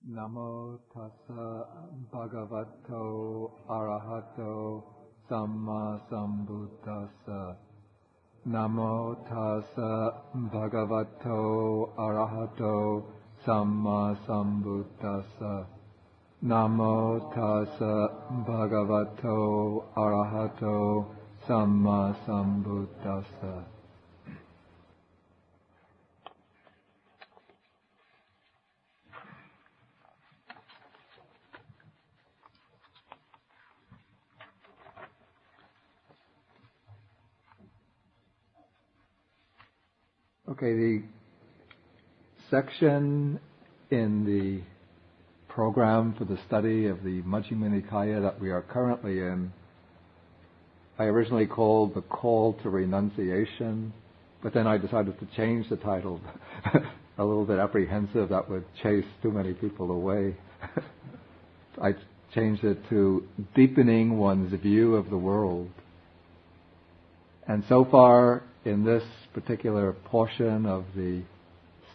Namo tassa bhagavato arahato samma sambuddhassa. Namo tassa bhagavato arahato samma sambuddhassa. Namo tassa bhagavato arahato samma sambuddhassa. Okay, the section in the program for the study of the Majjhima Nikaya that we are currently in, I originally called The Call to Renunciation, but then I decided to change the title, a little bit apprehensive that would chase too many people away. I changed it to Deepening One's View of the World. And so far, in this particular portion of the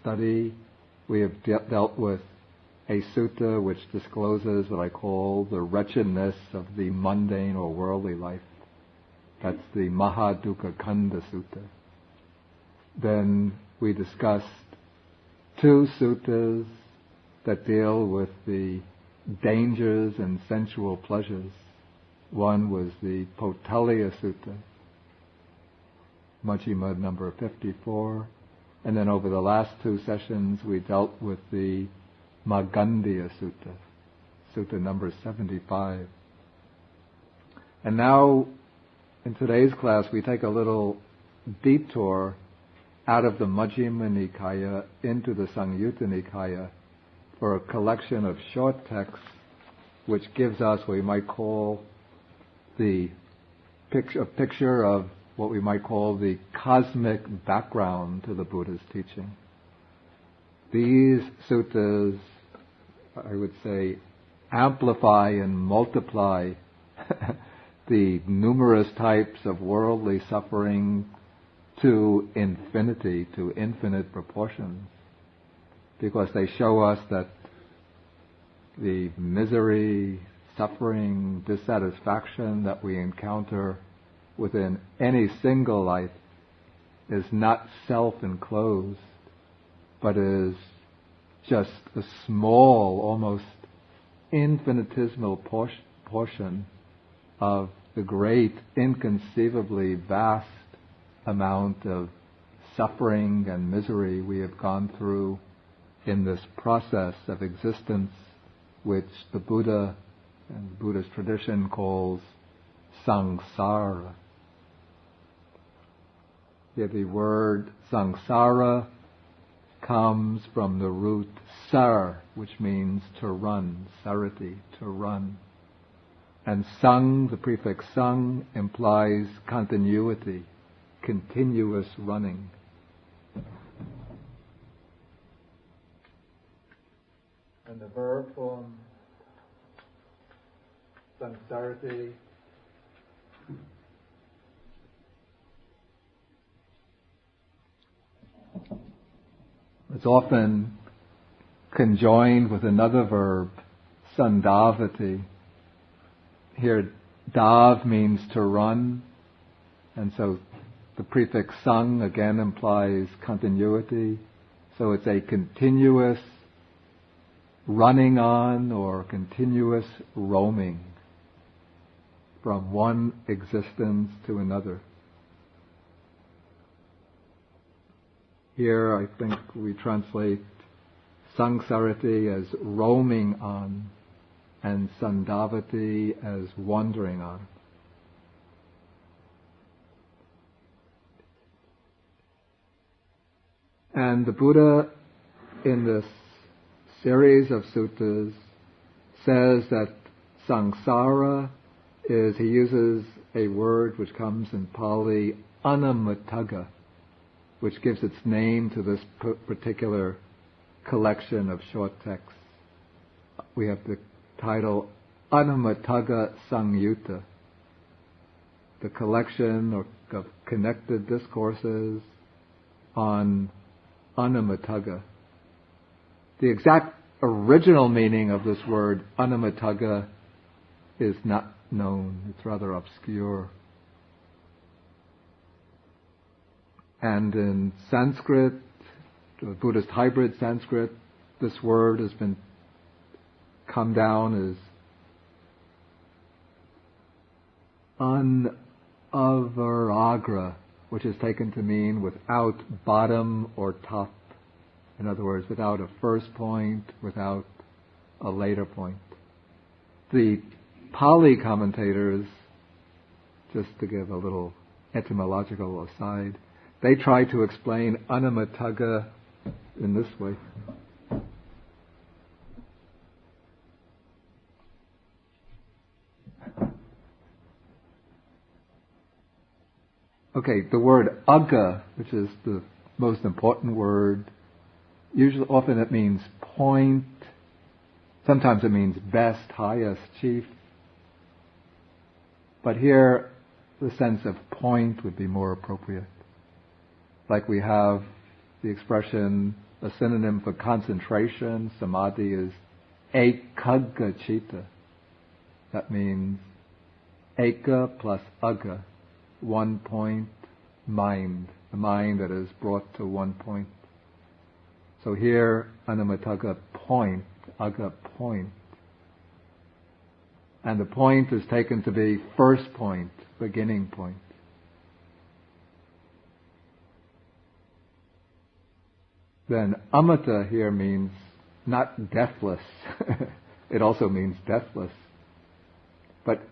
study, we have dealt with a sutta which discloses what I call the wretchedness of the mundane or worldly life. That's the Mahadukkha Kanda Sutta. Then we discussed two suttas that deal with the dangers and sensual pleasures. One was the Potalya Sutta, Majjhima number 54, and then over the last two sessions we dealt with the Maggandhya Sutta, Sutta number 75. And now, in today's class, we take a little detour out of the Majjhima Nikaya into the Samyutta Nikaya for a collection of short texts which gives us what we might call a picture of what we might call the cosmic background to the Buddha's teaching. These suttas, I would say, amplify and multiply the numerous types of worldly suffering to infinity, to infinite proportions, because they show us that the misery, suffering, dissatisfaction that we encounter within any single life is not self-enclosed, but is just a small, almost infinitesimal portion of the great, inconceivably vast amount of suffering and misery we have gone through in this process of existence, which the Buddha and Buddhist tradition calls samsara. Here the word samsara comes from the root sar, which means to run, sarati, to run. And sang, the prefix sang, implies continuity, continuous running. And the verb form, samsarati, it's often conjoined with another verb, sandhavati. Here, dav means to run, and so the prefix sang again implies continuity. So it's a continuous running on or continuous roaming from one existence to another. Here I think we translate sangsarati as roaming on and sandhavati as wandering on. And the Buddha in this series of suttas says that samsara is, he uses a word which comes in Pali, anatamaggasamyutta, which gives its name to this particular collection of short texts. We have the title Anatamaggasamyutta, the collection of connected discourses on Anatamagga. The exact original meaning of this word, Anatamagga, is not known. It's rather obscure. And in Sanskrit, Buddhist hybrid Sanskrit, this word has been come down as anavaragra, which is taken to mean without bottom or top. In other words, without a first point, without a later point. The Pali commentators, just to give a little etymological aside, they try to explain Anatamagga in this way. Okay, the word agga, which is the most important word, often it means point. Sometimes it means best, highest, chief. But here, the sense of point would be more appropriate. Like we have the expression, a synonym for concentration, samadhi, is ekagga citta. That means eka plus agga, 1 point, mind, the mind that is brought to 1 point. So here, Anatamagga, point, agga, point. And the point is taken to be first point, beginning point. Then amata here means not deathless. It also means deathless. But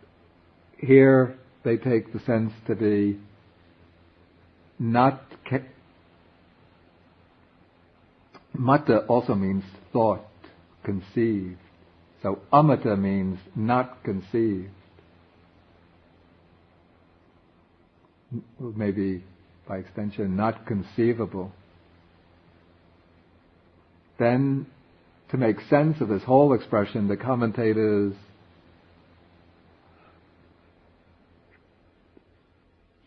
here they take the sense to be not... Mata also means thought, conceived. So amata means not conceived. Maybe by extension, not conceivable. Then, to make sense of this whole expression, the commentators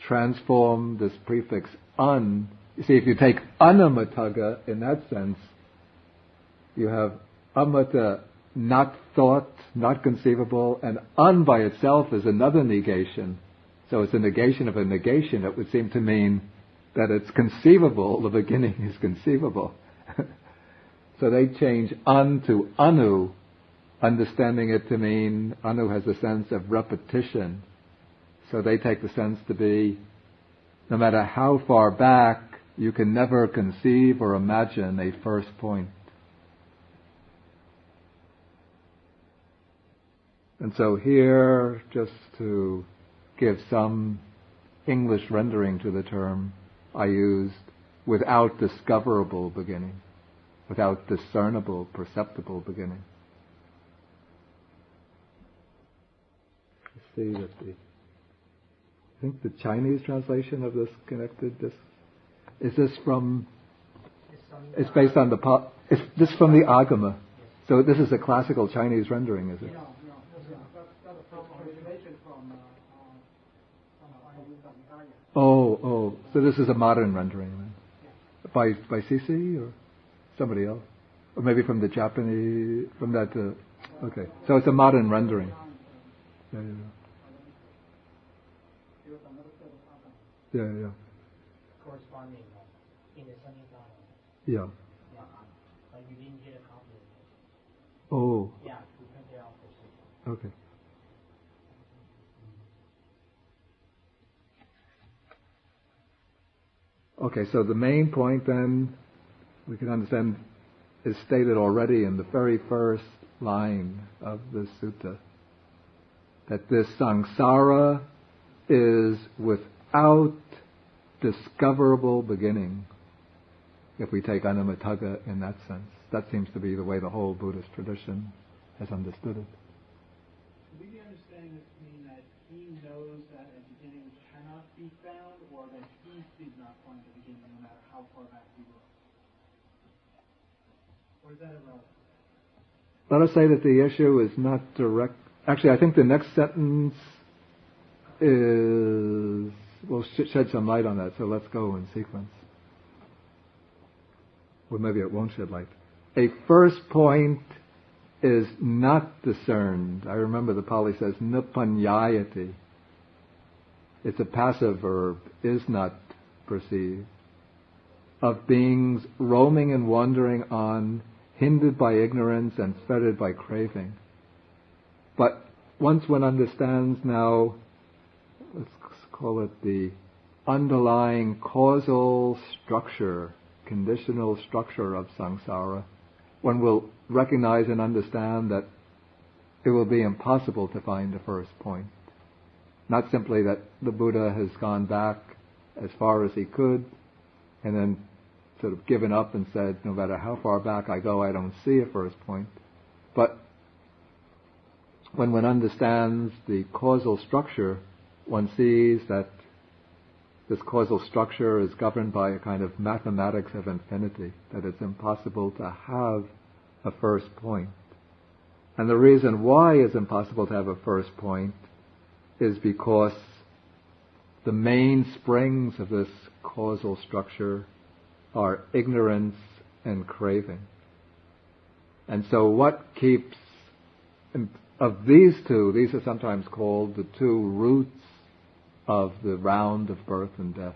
transform this prefix un. You see, if you take Anatamagga in that sense, you have amata, not thought, not conceivable, and un by itself is another negation. So it's a negation of a negation. It would seem to mean that it's conceivable, the beginning is conceivable. So they change un to anu, understanding it to mean, anu has a sense of repetition. So they take the sense to be, no matter how far back, you can never conceive or imagine a first point. And so here, just to give some English rendering to the term, I used without discoverable beginning, without discernible, perceptible beginning. See that I think the Chinese translation of this connected, is this from, it's based on is this from the Agama? So this is a classical Chinese rendering, is it? No, that's a translation from Nikaya. Oh, so this is a modern rendering then? By CC or somebody else? Or maybe from the Japanese, from that, okay. So it's a modern rendering. Yeah. Corresponding in the Sunny Side. Yeah. But you didn't get a copy of it. Oh. Yeah, we printed it out for Okay. Okay, so the main point then, we can understand, is stated already in the very first line of the sutta. That this samsara is without discoverable beginning, if we take Anatamagga in that sense. That seems to be the way the whole Buddhist tradition has understood it. Should we be understanding this to mean that he knows that a beginning cannot be found, or that he did not find a beginning no matter how far back he looked? Or is that irrelevant? Let us say that the issue is not direct. Actually, I think the next sentence will shed some light on that, so let's go in sequence. Or maybe it won't shed light. a first point is not discerned. I remember the Pali says, nupanyayati. It's a passive verb, is not perceived. Of beings roaming and wandering on, hindered by ignorance and fettered by craving. But once one understands now, let's call it the underlying causal structure, conditional structure of samsara, one will recognize and understand that it will be impossible to find the first point. Not simply that the Buddha has gone back as far as he could and then sort of given up and said, no matter how far back I go, I don't see a first point. But when one understands the causal structure, one sees that this causal structure is governed by a kind of mathematics of infinity, that it's impossible to have a first point. And the reason why it's impossible to have a first point is because the main springs of this causal structure are ignorance and craving. And so what keeps, of these two, these are sometimes called the two roots of the round of birth and death,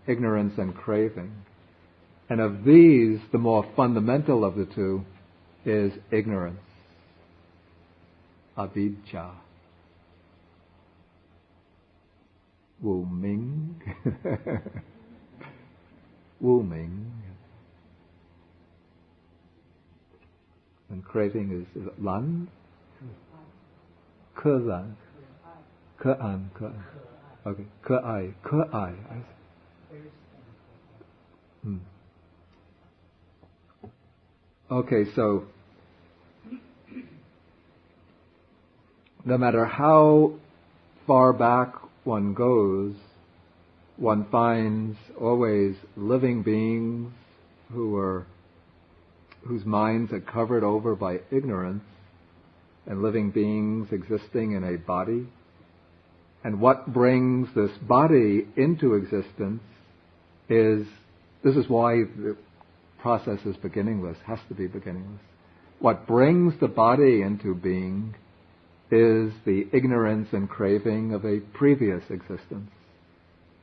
ignorance and craving. And of these, the more fundamental of the two is ignorance, avidya. Wu Ming. Wu Ming. And craving is it Lan? Ke Lan. Ke An. Ke An. Okay. Ke Ai. Ke Ai. Okay, so no matter how far back one goes, one finds always living beings whose minds are covered over by ignorance, and living beings existing in a body. And what brings this body into existence this is why the process is beginningless, has to be beginningless. What brings the body into being is the ignorance and craving of a previous existence.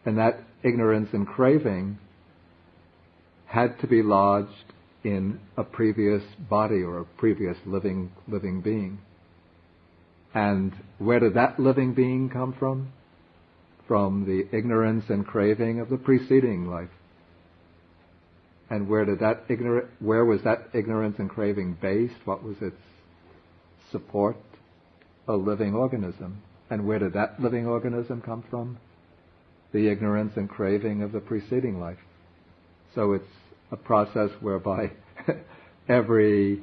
And that ignorance and craving had to be lodged in a previous body or a previous living being. And where did that living being come from? From the ignorance and craving of the preceding life. And where was that ignorance and craving based? What was its support? A living organism. And where did that living organism come from? The ignorance and craving of the preceding life. So it's a process whereby every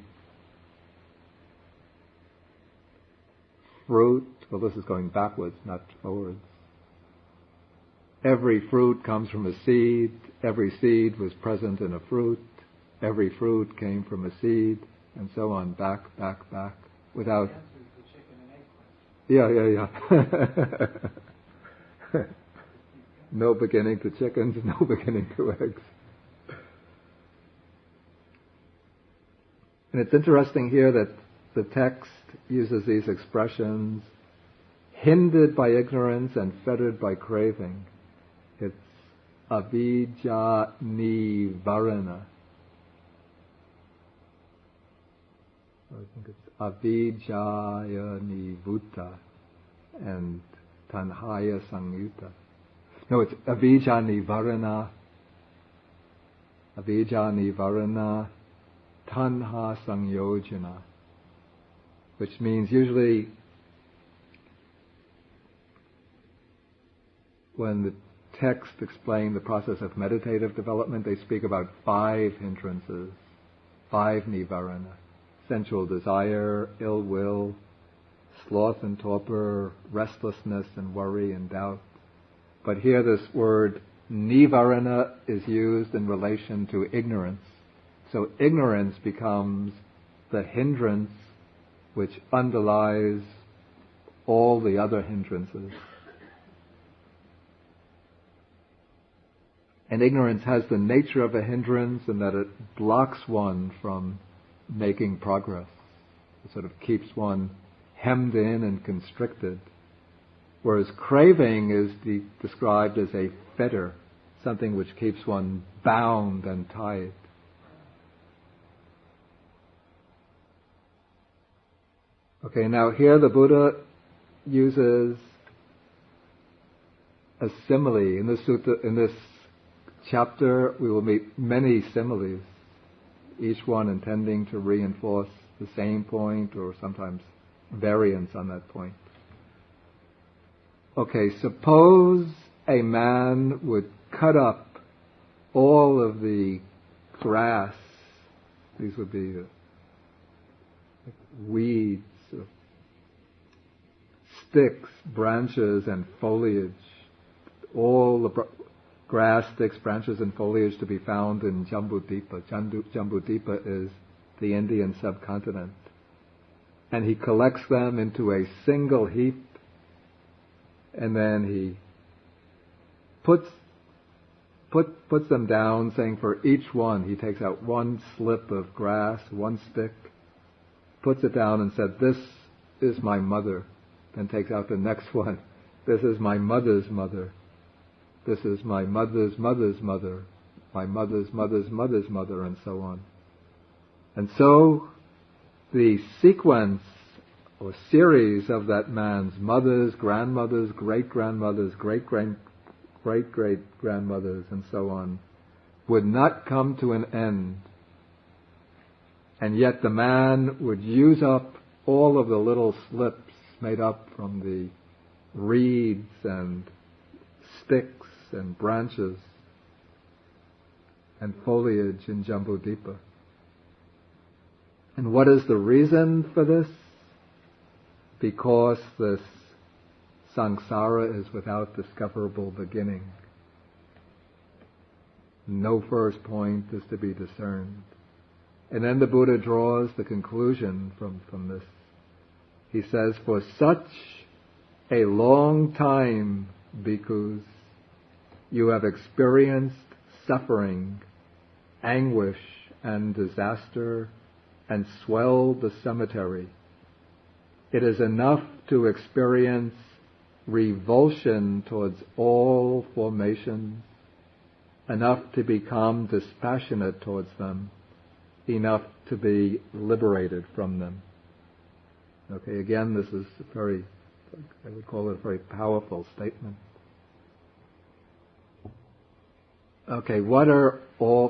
fruit, well, this is going backwards, not forwards. Every fruit comes from a seed. Every seed was present in a fruit. Every fruit came from a seed, and so on, back, without. Yeah. No beginning to chickens, no beginning to eggs. And it's interesting here that the text uses these expressions, hindered by ignorance and fettered by craving. It's avidya nivarana. I think it's avidyaya nivutta and tanhaya samyutta. No, it's avidya nivarana, tanha sangyojana, which means usually when the text explain the process of meditative development, they speak about 5 hindrances, 5 nivarana: sensual desire, ill will, sloth and torpor, restlessness and worry and doubt. But here this word nivarana is used in relation to ignorance. So ignorance becomes the hindrance which underlies all the other hindrances. And ignorance has the nature of a hindrance in that it blocks one from making progress. It sort of keeps one hemmed in and constricted. Whereas craving is described as a fetter, something which keeps one bound and tied. Okay, now here the Buddha uses a simile. In this sutta, in this chapter, we will meet many similes, each one intending to reinforce the same point or sometimes variants on that point. Okay, suppose a man would cut up all of the grass. These would be weeds, sticks, branches, and foliage. All the grass, sticks, branches, and foliage to be found in Jambudvipa. Jambudvipa is the Indian subcontinent. And he collects them into a single heap, and then he puts them down, saying for each one, he takes out one slip of grass, one stick, puts it down and said, "This is my mother." Then takes out the next one. "This is my mother's mother. This is my mother's mother's mother, my mother's mother's mother's mother," and so on. And so the sequence or series of that man's mothers, grandmothers, great-grandmothers, great-great-great-grandmothers, and so on, would not come to an end. And yet the man would use up all of the little slips made up from the reeds and sticks and branches and foliage in Jambudvipa. And what is the reason for this? Because this samsara is without discoverable beginning. No first point is to be discerned. And then the Buddha draws the conclusion from this. He says, "For such a long time, bhikkhus, you have experienced suffering, anguish, and disaster, and swelled the cemetery. It is enough to experience revulsion towards all formations, enough to become dispassionate towards them, enough to be liberated from them." Okay, again, this is I would call it a very powerful statement. Okay, what are all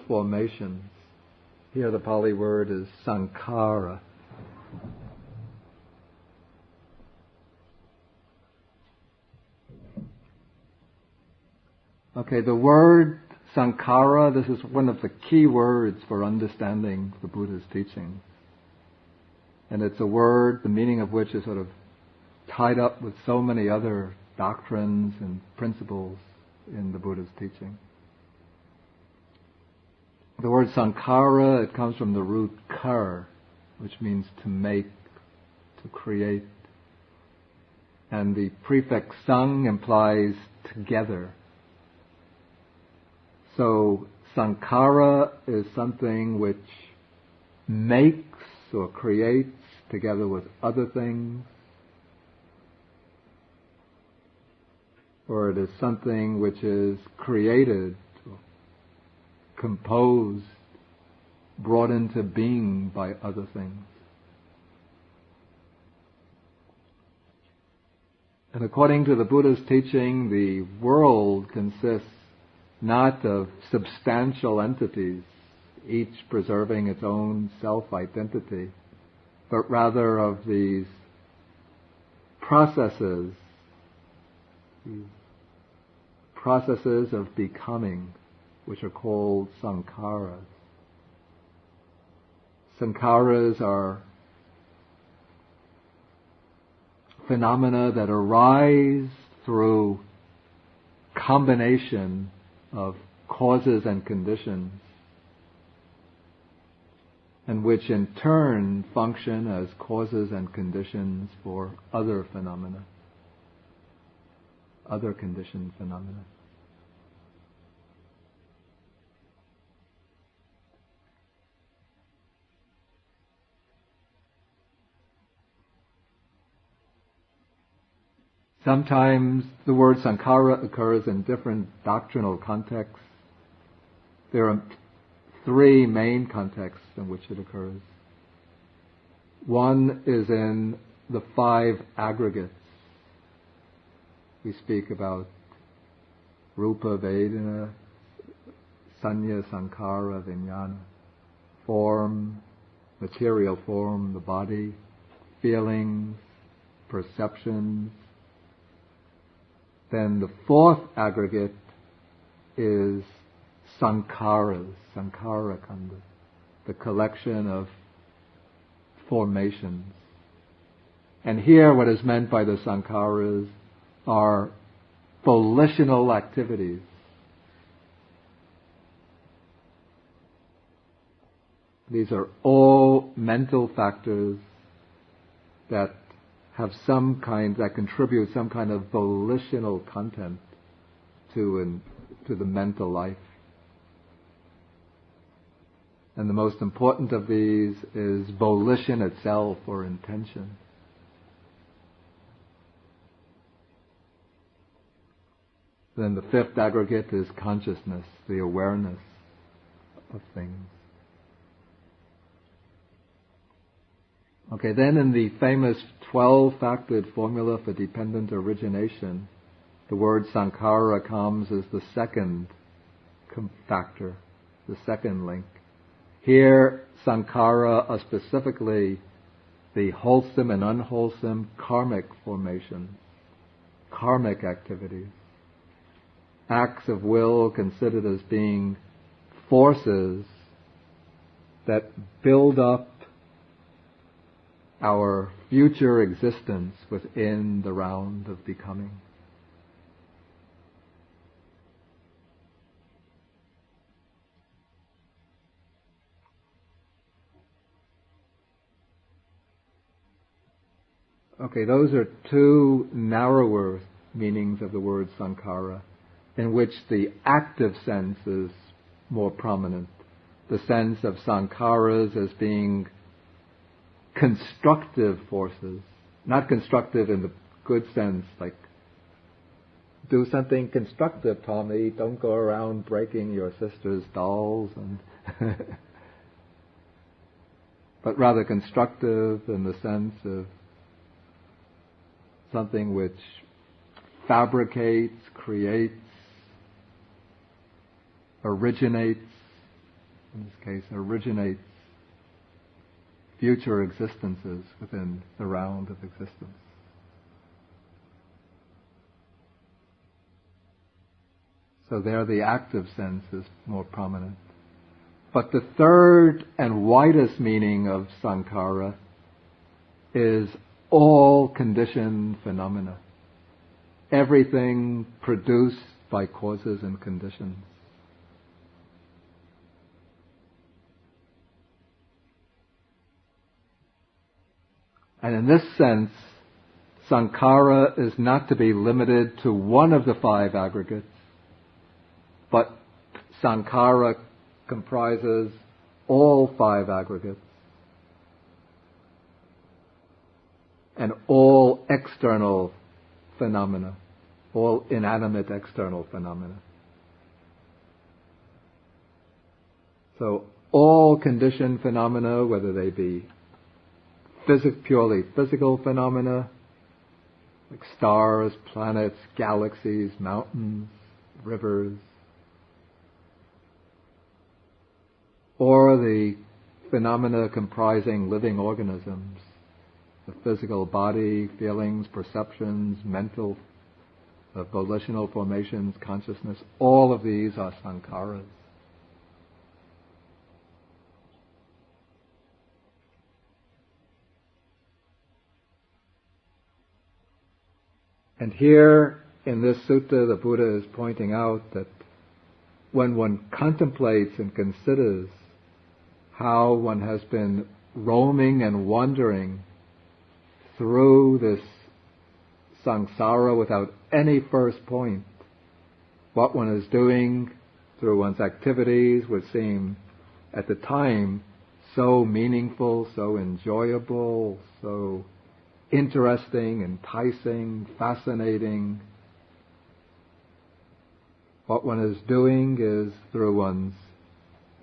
formations? Here the Pali word is sankhara. Okay, the word sankhara, this is one of the key words for understanding the Buddha's teaching. And it's a word, the meaning of which is sort of tied up with so many other doctrines and principles in the Buddha's teaching. The word sankhara, it comes from the root kar, which means to make, to create. And the prefix sang implies together. So sankhara is something which makes or creates together with other things, or it is something which is created, composed, brought into being by other things. And according to the Buddha's teaching, the world consists not of substantial entities, each preserving its own self-identity, but rather of these processes of becoming, which are called sankharas. Sankharas are phenomena that arise through combination of causes and conditions, and which in turn function as causes and conditions for other phenomena, other conditioned phenomena. Sometimes the word sankhara occurs in different doctrinal contexts. There are three main contexts in which it occurs. One is in the five aggregates. We speak about rupa, vedana, sanya, sankhara, vijnana. Form, material form, the body, feelings, perceptions. Then the fourth aggregate is sankharas, sankhara kanda, the collection of formations. And here what is meant by the sankharas are volitional activities. These are all mental factors that have that contribute some kind of volitional content to the mental life. And the most important of these is volition itself, or intention. Then the fifth aggregate is consciousness, the awareness of things. Okay, then in the famous 12-factored formula for dependent origination, the word sankhara comes as the second factor, the second link. Here, sankhara are specifically the wholesome and unwholesome karmic formations, karmic activities, acts of will considered as being forces that build up our future existence within the round of becoming. Okay, those are two narrower meanings of the word sankhara, in which the active sense is more prominent. The sense of sankharas as being constructive forces, not constructive in the good sense, like do something constructive, Tommy, don't go around breaking your sister's dolls, and but rather constructive in the sense of something which fabricates, creates, originates, in this case originates future existences within the round of existence. So there the active sense is more prominent. But the third and widest meaning of sankhara is all conditioned phenomena. Everything produced by causes and conditions. And in this sense, sankhara is not to be limited to one of the five aggregates, but sankhara comprises all five aggregates and all external phenomena, all inanimate external phenomena. So all conditioned phenomena, whether they be purely physical phenomena, like stars, planets, galaxies, mountains, rivers, or the phenomena comprising living organisms, the physical body, feelings, perceptions, mental, volitional formations, consciousness, all of these are sankharas. And here in this sutta, the Buddha is pointing out that when one contemplates and considers how one has been roaming and wandering through this samsara without any first point, what one is doing through one's activities would seem at the time so meaningful, so enjoyable, so interesting, enticing, fascinating. What one is doing is, through one's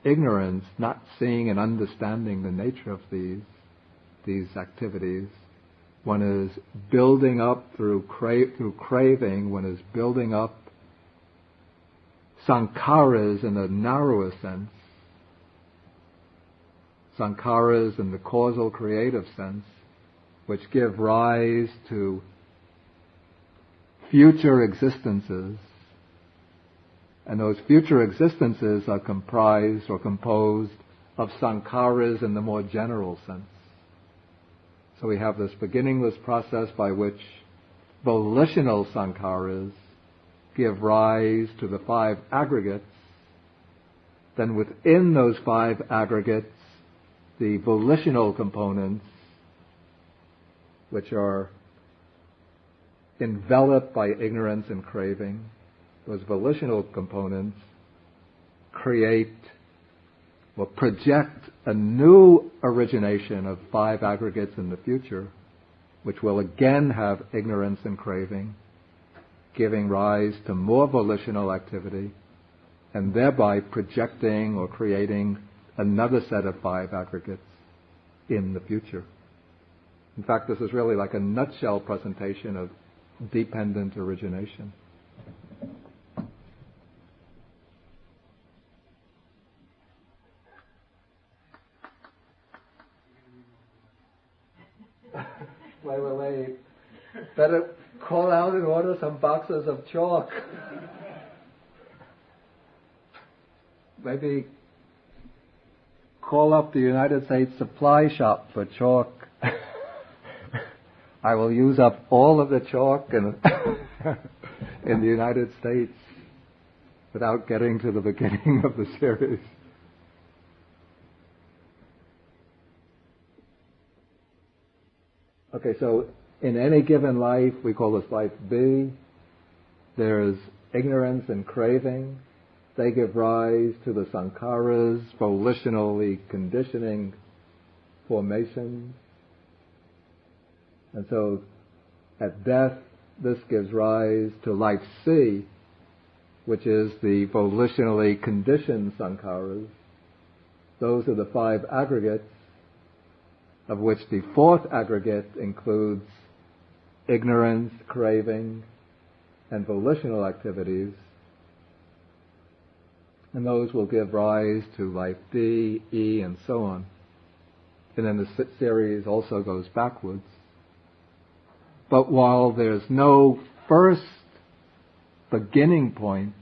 ignorance, not seeing and understanding the nature of these activities, one is building up through craving, one is building up sankharas in a narrower sense, sankharas in the causal creative sense, which give rise to future existences. And those future existences are comprised or composed of sankharas in the more general sense. So we have this beginningless process by which volitional sankharas give rise to the 5 aggregates. Then within those 5 aggregates, the volitional components, which are enveloped by ignorance and craving, those volitional components create or project a new origination of 5 aggregates in the future, which will again have ignorance and craving, giving rise to more volitional activity, and thereby projecting or creating another set of 5 aggregates in the future. In fact, this is really like a nutshell presentation of dependent origination. Wait. Better call out and order some boxes of chalk. Maybe call up the United States supply shop for chalk. I will use up all of the chalk in the United States without getting to the beginning of the series. Okay, so in any given life, we call this life B. There's ignorance and craving. They give rise to the sankharas, volitionally conditioning formations. And so at death, this gives rise to life C, which is the volitionally conditioned sankharas. Those are the 5 aggregates, of which the 4th aggregate includes ignorance, craving, and volitional activities. And those will give rise to life D, E, and so on. And then the series also goes backwards. But while there's no first beginning point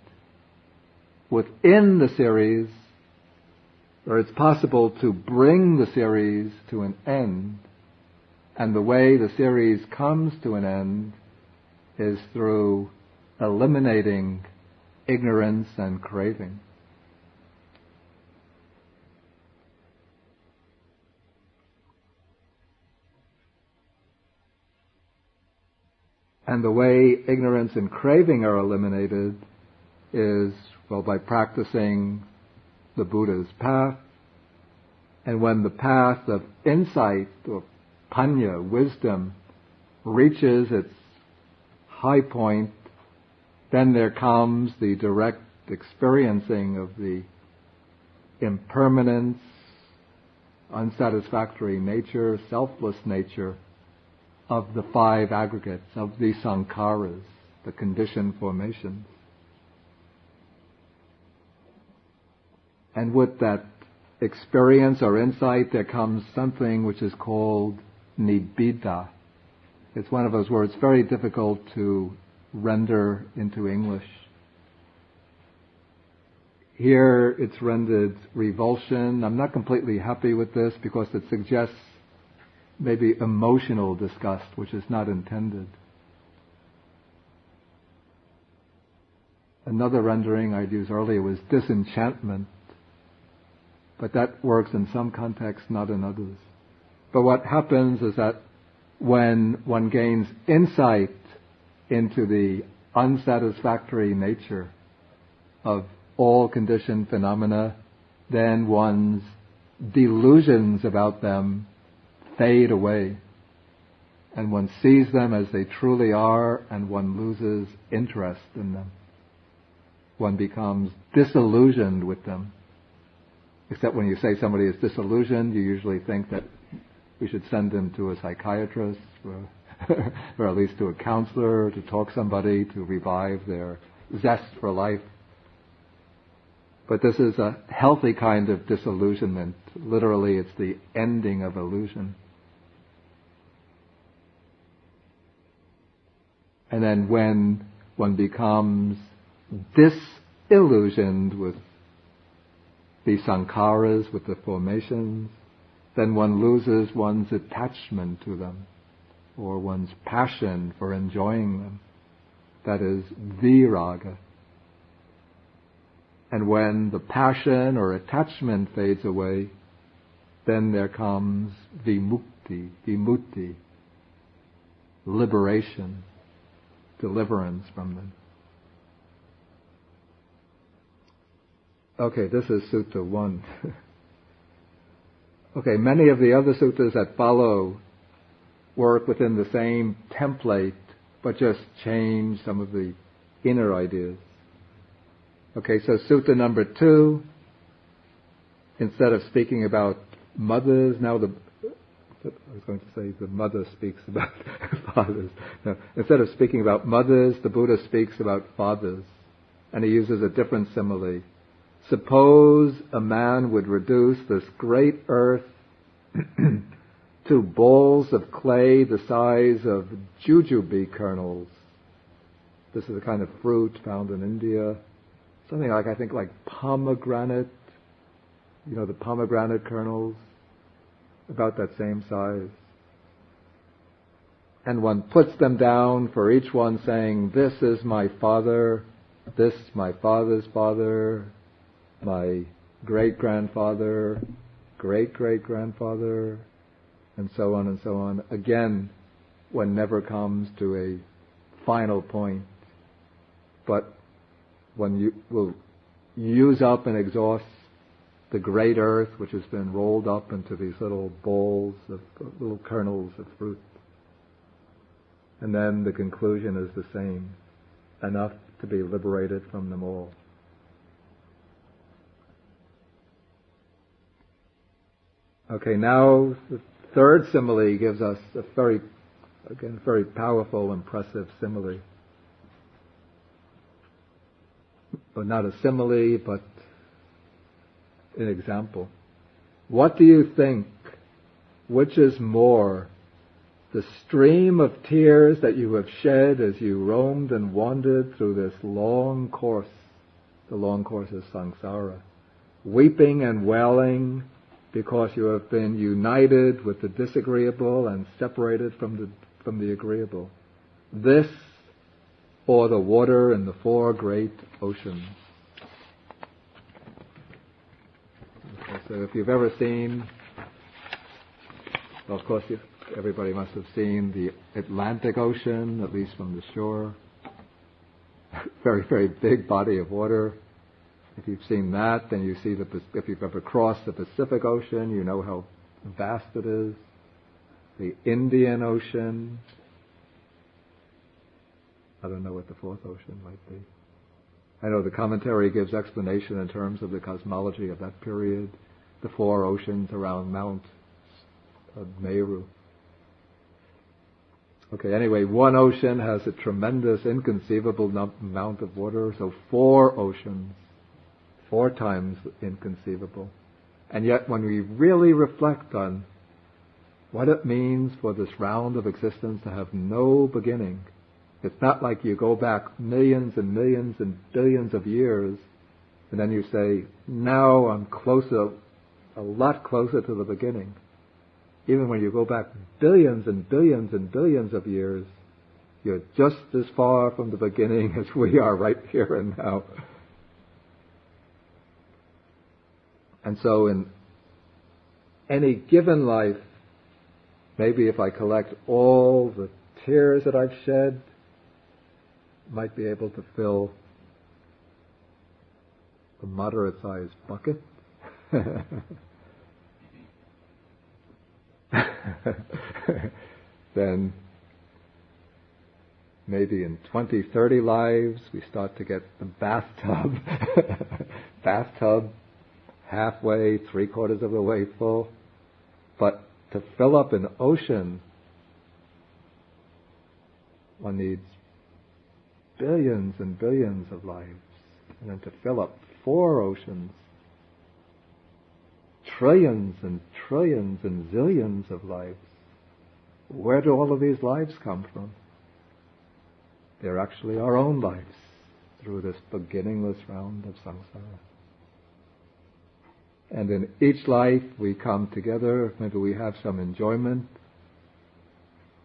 within the series, or it's possible to bring the series to an end, and the way the series comes to an end is through eliminating ignorance and craving. And the way ignorance and craving are eliminated is, well, by practicing the Buddha's path. And when the path of insight or panya, wisdom, reaches its high point, then there comes the direct experiencing of the impermanence, unsatisfactory nature, selfless nature of the 5 aggregates, of the sankharas, the conditioned formations. And with that experience or insight, there comes something which is called nibbida. It's one of those words very difficult to render into English. Here it's rendered revulsion. I'm not completely happy with this because it suggests maybe emotional disgust, which is not intended. Another rendering I'd used earlier was disenchantment, but that works in some contexts, not in others. But what happens is that when one gains insight into the unsatisfactory nature of all conditioned phenomena, then one's delusions about them fade away. and one sees them as they truly are, and one loses interest in them. One becomes disillusioned with them. Except when you say somebody is disillusioned, you usually think that we should send them to a psychiatrist, or at least to a counselor, to talk to somebody, to revive their zest for life. But this is a healthy kind of disillusionment. Literally, it's the ending of illusion. And then when one becomes disillusioned with the sankharas, with the formations, then one loses one's attachment to them, or one's passion for enjoying them. That is viraga. And when the passion or attachment fades away, then there comes vimutti, liberation, deliverance from them. Okay, this is Sutta 1. Okay, many of the other suttas that follow work within the same template, but just change some of the inner ideas. Okay, so Sutta number 2, instead of speaking about mothers, now I was going to say the mother speaks about fathers. No, instead of speaking about mothers, the Buddha speaks about fathers. And he uses a different simile. Suppose a man would reduce this great earth to balls of clay the size of jujube kernels. This is a kind of fruit found in India. Something like, I think, like pomegranate. You know, the pomegranate kernels, about that same size. And one puts them down for each one saying, this is my father, this my father's father, my great-grandfather, great-great-grandfather, and so on and so on. Again, one never comes to a final point, but one will use up and exhaust the great earth, which has been rolled up into these little balls of little kernels of fruit. And then the conclusion is the same, enough to be liberated from them all. Okay, now the third simile gives us a very powerful, impressive simile. Well, not a simile, but an example. What do you think? Which is more, the stream of tears that you have shed as you roamed and wandered through this long course? The long course is samsara. Weeping and wailing because you have been united with the disagreeable and separated from the agreeable. This, or the water in the 4 great oceans. Okay, so if you've ever seen, well, of course everybody must have seen the Atlantic Ocean, at least from the shore. Very, very big body of water. If you've seen that, then you see if you've ever crossed the Pacific Ocean, you know how vast it is. The Indian Ocean. I don't know what the 4th ocean might be. I know the commentary gives explanation in terms of the cosmology of that period. The 4 oceans around Mount Meru. Okay, anyway, one ocean has a tremendous, inconceivable amount of water, so 4 oceans. 4 times inconceivable. And yet when we really reflect on what it means for this round of existence to have no beginning, it's not like you go back millions and millions and billions of years and then you say, now I'm closer, a lot closer to the beginning. Even when you go back billions and billions and billions of years, you're just as far from the beginning as we are right here and now. And so in any given life, maybe if I collect all the tears that I've shed, I might be able to fill a moderate-sized bucket. Then maybe in 20, 30 lives, we start to get the bathtub halfway, 3/4 of the way full. But to fill up an ocean, one needs billions and billions of lives. And then to fill up 4 oceans, trillions and trillions and zillions of lives. Where do all of these lives come from? They're actually our own lives through this beginningless round of samsara. And in each life we come together, maybe we have some enjoyment,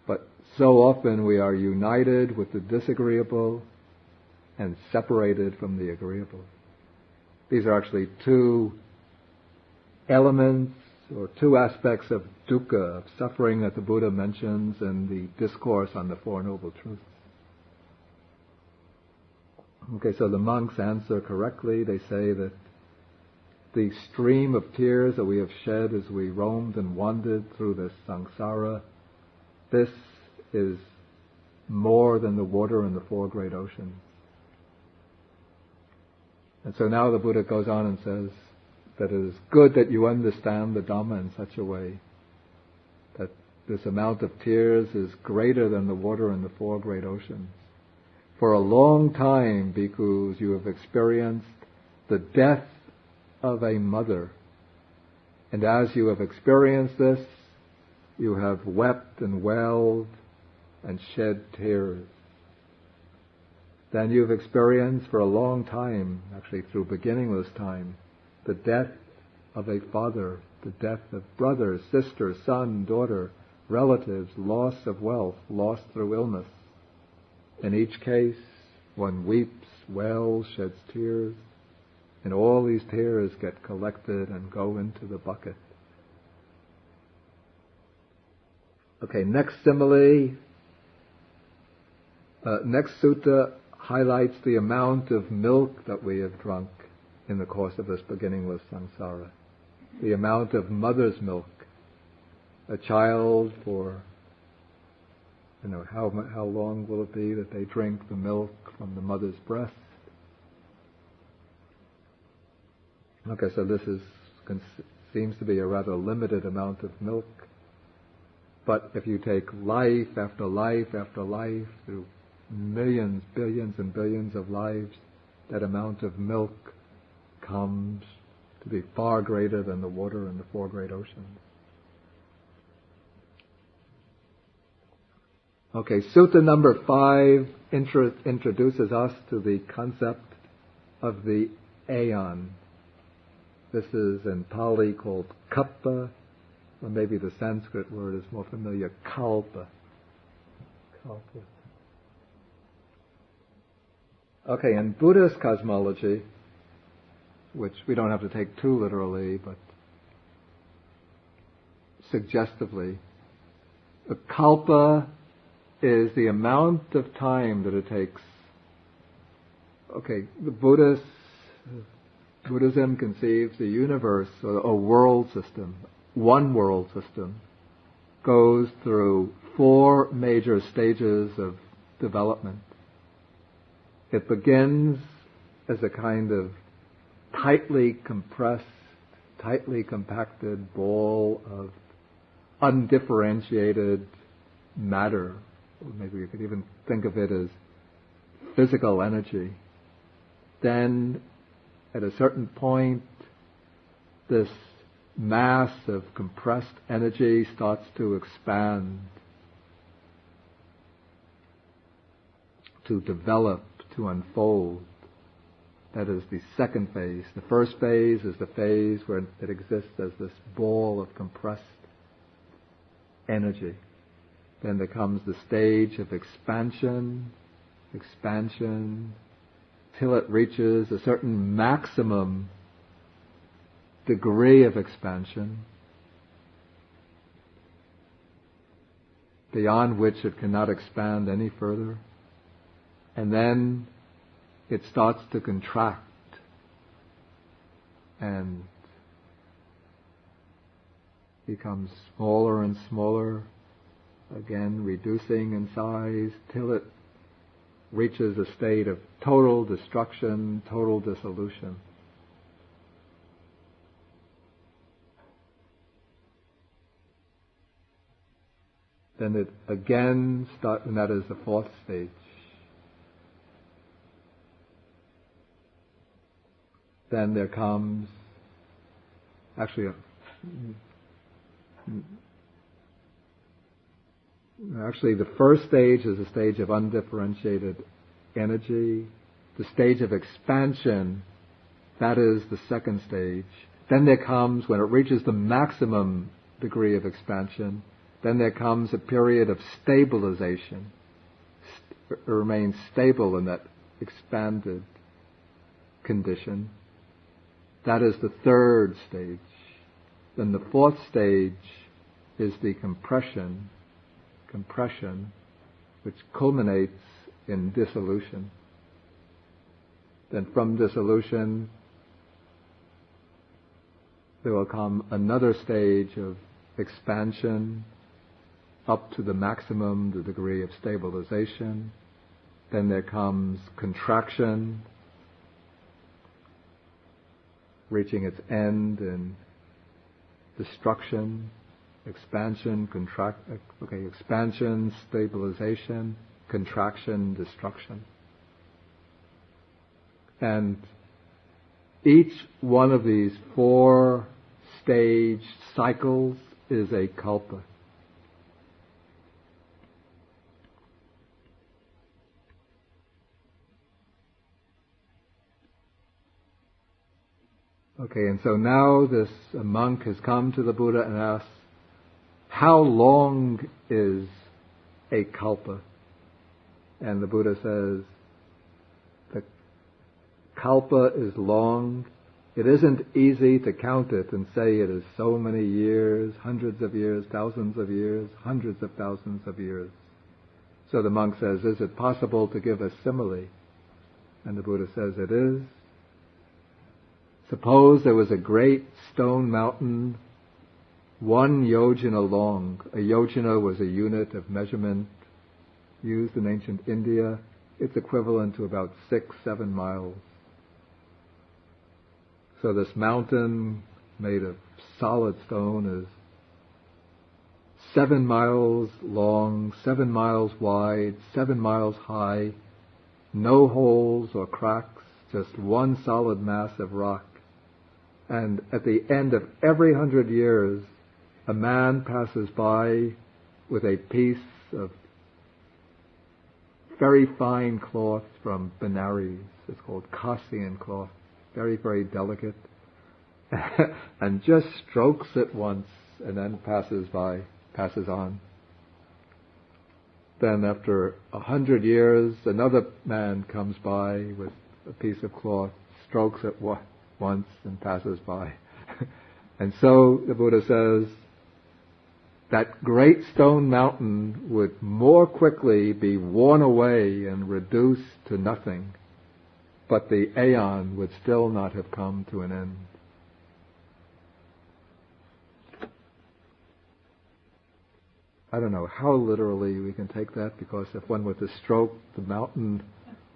but so often we are united with the disagreeable and separated from the agreeable. These are actually 2 elements or 2 aspects of dukkha, of suffering, that the Buddha mentions in the Discourse on the Four Noble Truths. Okay, so the monks answer correctly. They say that the stream of tears that we have shed as we roamed and wandered through this samsara, this is more than the water in the 4 great oceans. And so now the Buddha goes on and says that it is good that you understand the Dhamma in such a way that this amount of tears is greater than the water in the 4 great oceans. For a long time, bhikkhus, you have experienced the death of a mother. And as you have experienced this, you have wept and wailed and shed tears. Then you've experienced for a long time, actually through beginningless time, the death of a father, the death of brother, sister, son, daughter, relatives, loss of wealth, loss through illness. In each case, one weeps, wails, sheds tears, and all these tears get collected and go into the bucket. Okay, next simile. Next sutta highlights the amount of milk that we have drunk in the course of this beginningless samsara. The amount of mother's milk. A child for, how long will it be that they drink the milk from the mother's breast? Okay, so this seems to be a rather limited amount of milk. But if you take life after life after life through millions, billions and billions of lives, that amount of milk comes to be far greater than the water in the 4 great oceans. Okay, Sutta number 5 introduces us to the concept of the aeon. This is in Pali called kappa, or maybe the Sanskrit word is more familiar, kalpa. Okay, in Buddhist cosmology, which we don't have to take too literally, but suggestively, a kalpa is the amount of time that it takes. Okay, Buddhism conceives the universe, or a world system, one world system, goes through 4 major stages of development. It begins as a kind of tightly compressed, tightly compacted ball of undifferentiated matter. Maybe you could even think of it as physical energy. Then, at a certain point, this mass of compressed energy starts to expand, to develop, to unfold. That is the second phase. The first phase is the phase where it exists as this ball of compressed energy. Then there comes the stage of expansion, till it reaches a certain maximum degree of expansion, beyond which it cannot expand any further. And then it starts to contract and becomes smaller and smaller, again reducing in size till it reaches a state of total destruction, total dissolution. Then it again starts, and that is the fourth stage. Then there comes, actually the first stage is a stage of undifferentiated energy. The stage of expansion, that is the second stage. Then there comes, when it reaches the maximum degree of expansion, then there comes a period of stabilization. It remains stable in that expanded condition. That is the third stage. Then the fourth stage is the compression, which culminates in dissolution. Then from dissolution, there will come another stage of expansion up to the maximum, the degree of stabilization. Then there comes contraction, reaching its end in destruction, expansion, expansion, stabilization, contraction, destruction. And each one of these 4 stage cycles is a kalpa. Okay, and so now this monk has come to the Buddha and asks, how long is a kalpa? And the Buddha says, the kalpa is long. It isn't easy to count it and say it is so many years, hundreds of years, thousands of years, hundreds of thousands of years. So the monk says, is it possible to give a simile? And the Buddha says, it is. Suppose there was a great stone mountain, 1 yojana long. A yojana was a unit of measurement used in ancient India. It's equivalent to about 6-7 miles. So this mountain made of solid stone is 7 miles long, 7 miles wide, 7 miles high, no holes or cracks, just one solid mass of rock. And at the end of every 100 years, a man passes by with a piece of very fine cloth from Benares. It's called Kasian cloth, very, very delicate, and just strokes it once and then passes on. Then after 100 years, another man comes by with a piece of cloth, strokes it once and passes by. And so the Buddha says that great stone mountain would more quickly be worn away and reduced to nothing, but the aeon would still not have come to an end. I don't know how literally we can take that, because if one were to stroke the mountain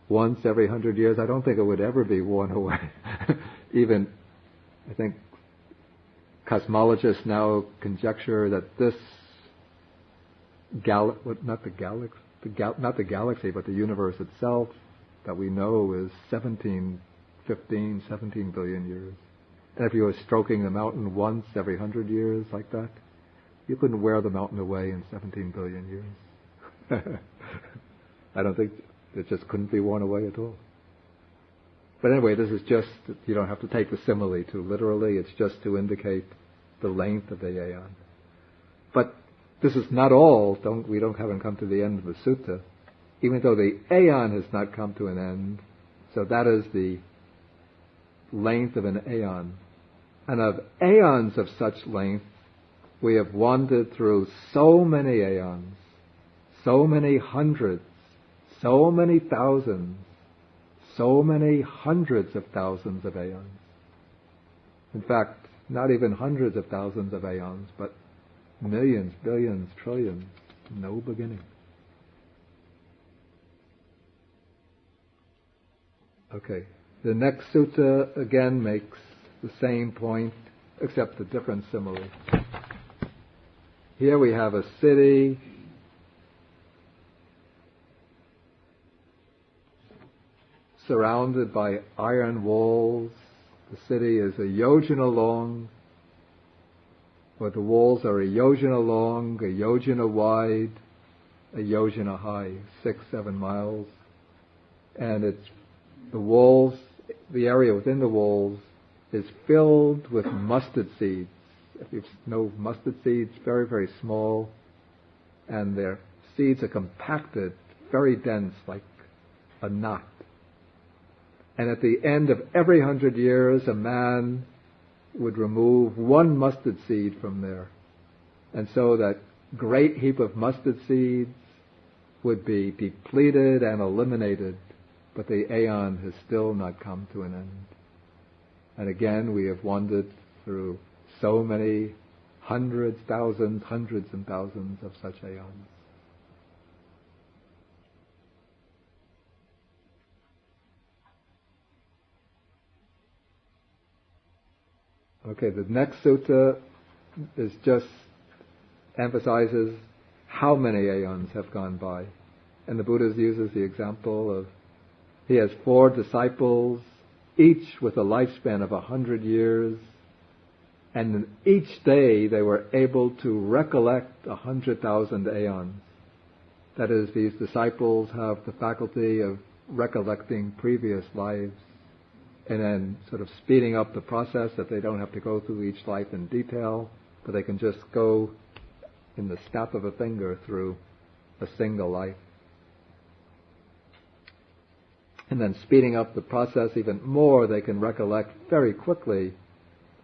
once every 100 years, I don't think it would ever be worn away. Even, I think, cosmologists now conjecture that this not the galaxy, but the universe itself that we know is 17 billion years. And if you were stroking the mountain once every 100 years like that, you couldn't wear the mountain away in 17 billion years. I don't think it just couldn't be worn away at all. But anyway, this is just, you don't have to take the simile too literally, it's just to indicate the length of the aeon. But this is not all, we haven't come to the end of the sutta, even though the aeon has not come to an end, so that is the length of an aeon. And of aeons of such length, we have wandered through so many aeons, so many hundreds, so many thousands, so many hundreds of thousands of aeons. In fact, not even hundreds of thousands of aeons, but millions, billions, trillions, no beginning. Okay. The next sutta again makes the same point, except a different simile. Here we have a city surrounded by iron walls. The city is a yojana long, or the walls are a yojana long, a yojana wide, a yojana high, 6-7 miles. And it's the walls, the area within the walls is filled with mustard seeds. If you know mustard seeds, very, very small, and their seeds are compacted, very dense, like a knot. And at the end of every 100 years, a man would remove one mustard seed from there. And so that great heap of mustard seeds would be depleted and eliminated, but the aeon has still not come to an end. And again, we have wandered through so many hundreds and thousands of such aeons. Okay, the next sutta is just emphasizes how many aeons have gone by. And the Buddha uses the example of he has 4 disciples, each with a lifespan of 100 years, and each day they were able to recollect 100,000 aeons. That is, these disciples have the faculty of recollecting previous lives and then sort of speeding up the process that they don't have to go through each life in detail, but they can just go in the snap of a finger through a single life. And then speeding up the process even more, they can recollect very quickly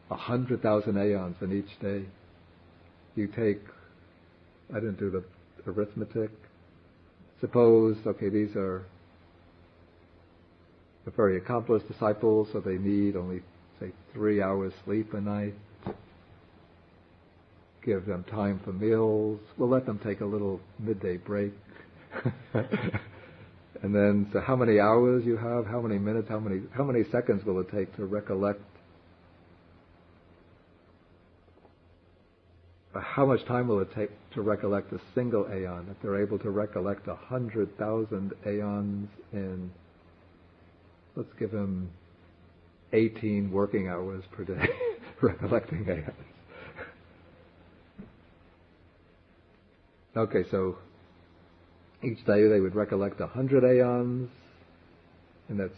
100,000 aeons in each day. You take, I didn't do the arithmetic. Suppose, okay, these are the very accomplished disciples, so they need only, say, 3 hours sleep a night. Give them time for meals. We'll let them take a little midday break. And then, so how many hours you have, how many minutes, how many seconds will it take to recollect? How much time will it take to recollect a single aeon? If they're able to recollect 100,000 aeons in, let's give them 18 working hours per day, recollecting aeons. Okay, so each day they would recollect 100 aeons, and that's,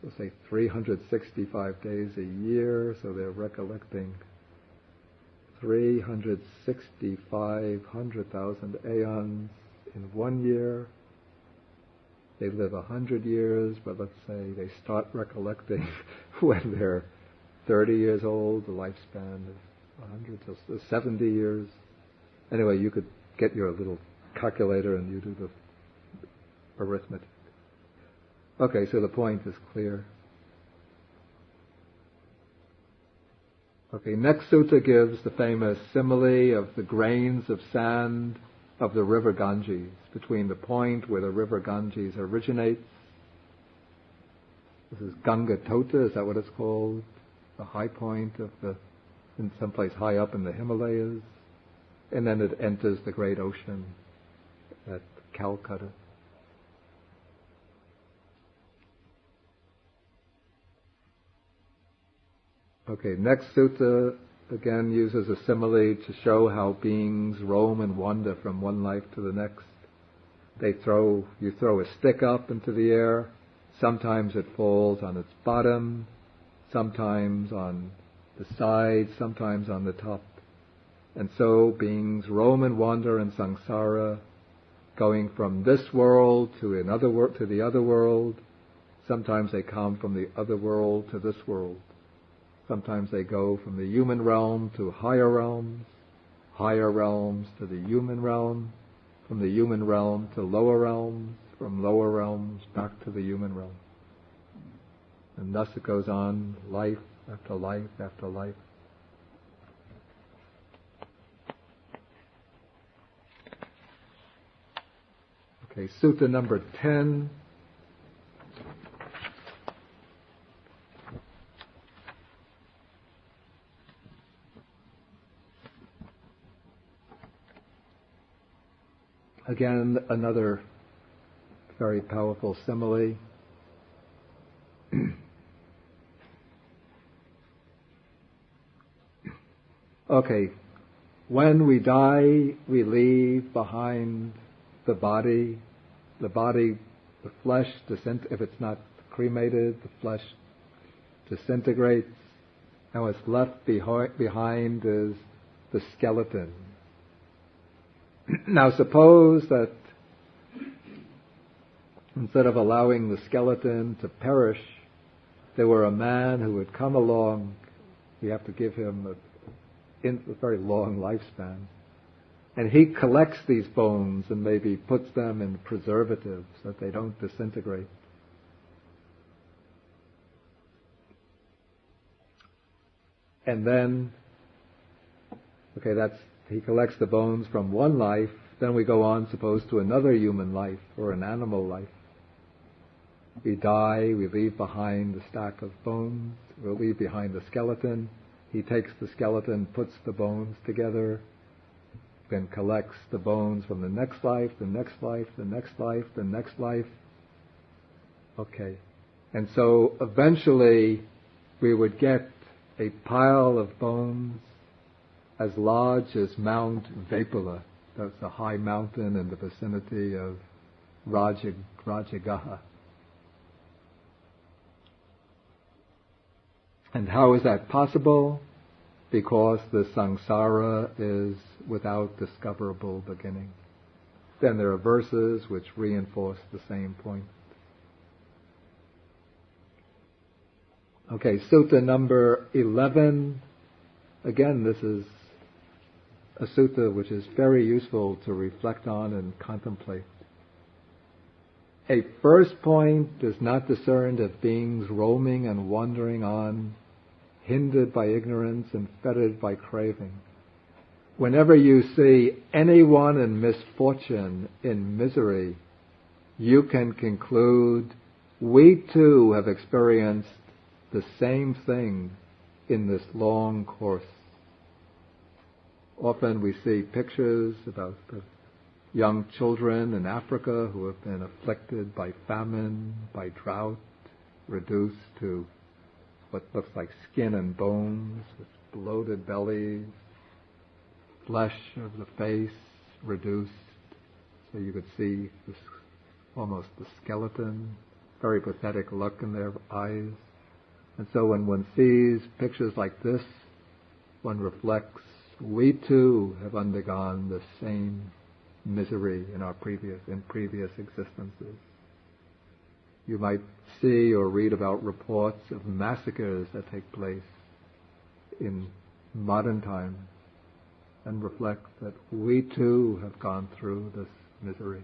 let's say, 365 days a year, so they're recollecting 365 100,000 aeons in 1 year. They live 100 years, but let's say they start recollecting when they're 30 years old, the lifespan is 100 to 70 years. Anyway, you could get your little calculator and you do the arithmetic. Okay, so the point is clear. Okay, next sutta gives the famous simile of the grains of sand of the river Ganges, between the point where the river Ganges originates. This is Ganga Tota, is that what it's called? The high point of in someplace high up in the Himalayas. And then it enters the great ocean at Calcutta. Okay, next sutta again uses a simile to show how beings roam and wander from one life to the next. You throw a stick up into the air. Sometimes it falls on its bottom, sometimes on the sides, sometimes on the top. And so beings roam and wander in samsara, going from this world to the other world. Sometimes they come from the other world to this world. Sometimes they go from the human realm to higher realms to the human realm, from the human realm to lower realms, from lower realms back to the human realm. And thus it goes on, life after life after life. Okay, sutta number 10. Again, another very powerful simile. Okay, when we die, we leave behind the body, the flesh, if it's not cremated, the flesh disintegrates, and what's left behind is the skeleton. Now suppose that instead of allowing the skeleton to perish, there were a man who would come along. We have to give him a very long lifespan. And he collects these bones and maybe puts them in preservatives so that they don't disintegrate. And then, he collects the bones from one life, then we go on, suppose, to another human life or an animal life. We die, we leave behind a stack of bones, we'll leave behind the skeleton. He takes the skeleton, puts the bones together, then collects the bones from the next life, the next life, the next life, the next life. Okay. And so eventually we would get a pile of bones as large as Mount Vapula. That's a high mountain in the vicinity of Rajagaha. And how is that possible? Because the samsara is without discoverable beginning. Then there are verses which reinforce the same point. Okay, sutta number 11. Again, this is a sutta which is very useful to reflect on and contemplate. A first point is not discerned of beings roaming and wandering on, hindered by ignorance and fettered by craving. Whenever you see anyone in misfortune, in misery, you can conclude, we too have experienced the same thing in this long course. Often we see pictures about the young children in Africa who have been afflicted by famine, by drought, reduced to what looks like skin and bones, with bloated bellies, flesh of the face reduced, so you could see almost the skeleton, very pathetic look in their eyes. And so when one sees pictures like this, one reflects, we too have undergone the same misery in previous existences. You might see or read about reports of massacres that take place in modern times and reflect that we too have gone through this misery.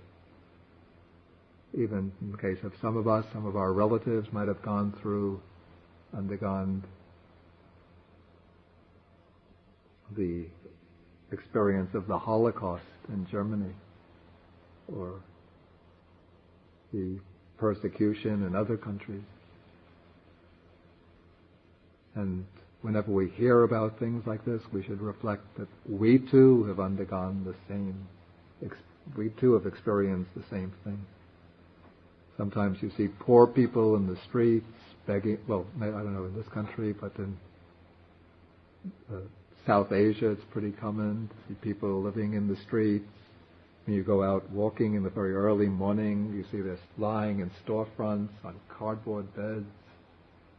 Even in the case of some of us, some of our relatives might have undergone the experience of the Holocaust in Germany, or the persecution in other countries. And whenever we hear about things like this, we should reflect that we too have undergone the same, we too have experienced the same thing. Sometimes you see poor people in the streets begging, well, I don't know in this country, but in South Asia it's pretty common to see people living in the streets. When you go out walking in the very early morning, you see this lying in storefronts on cardboard beds.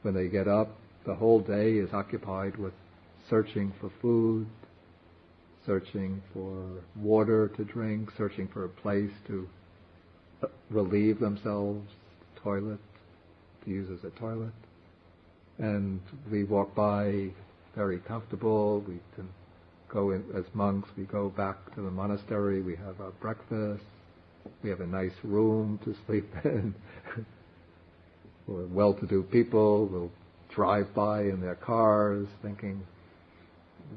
When they get up, the whole day is occupied with searching for food, searching for water to drink, searching for a place to relieve themselves, toilet, to use as a toilet. And we walk by very comfortable. We can go in as monks, we go back to the monastery, we have our breakfast, we have a nice room to sleep in. Or well-to-do people will drive by in their cars thinking,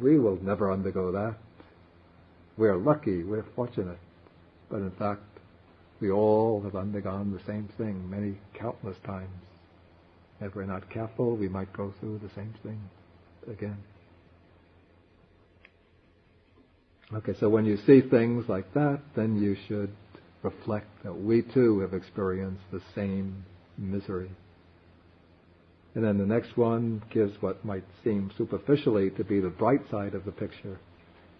we will never undergo that. We're lucky, we're fortunate. But in fact, we all have undergone the same thing many, countless times. If we're not careful, we might go through the same thing again. Okay, so when you see things like that, then you should reflect that we too have experienced the same misery. And then the next one gives what might seem superficially to be the bright side of the picture.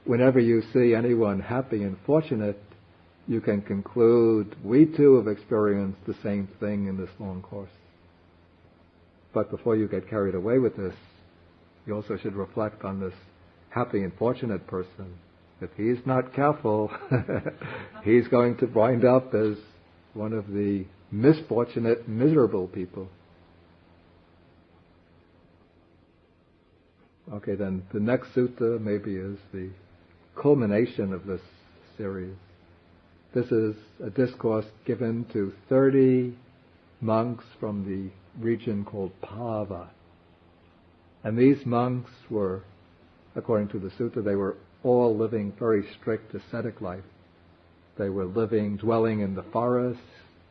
Whenever you see anyone happy and fortunate, you can conclude, we too have experienced the same thing in this long course. But before you get carried away with this, you also should reflect on this happy and fortunate person. If he's not careful, he's going to wind up as one of the misfortunate, miserable people. Okay, then the next sutta maybe is the culmination of this series. This is a discourse given to 30 monks from the region called Pava. And these monks were, according to the sutta, they were all living very strict ascetic life. They were dwelling in the forest,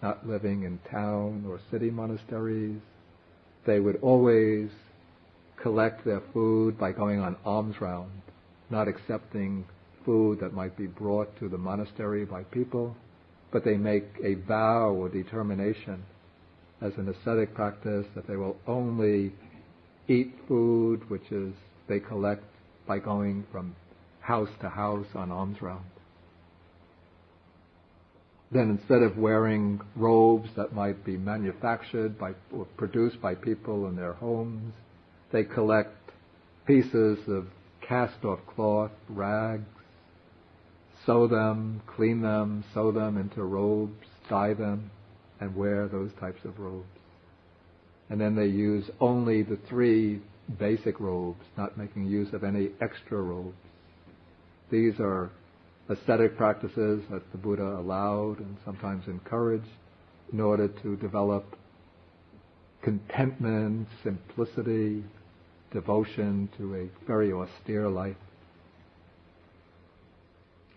not living in town or city monasteries. They would always collect their food by going on alms round, not accepting food that might be brought to the monastery by people, but they make a vow or determination as an ascetic practice that they will only eat food which is they collect by going from house to house on alms round. Then instead of wearing robes that might be manufactured by or produced by people in their homes, they collect pieces of cast-off cloth, rags, sew them, clean them, sew them into robes, dye them, and wear those types of robes. And then they use only the 3 basic robes, not making use of any extra robes. These are ascetic practices that the Buddha allowed and sometimes encouraged in order to develop contentment, simplicity, devotion to a very austere life.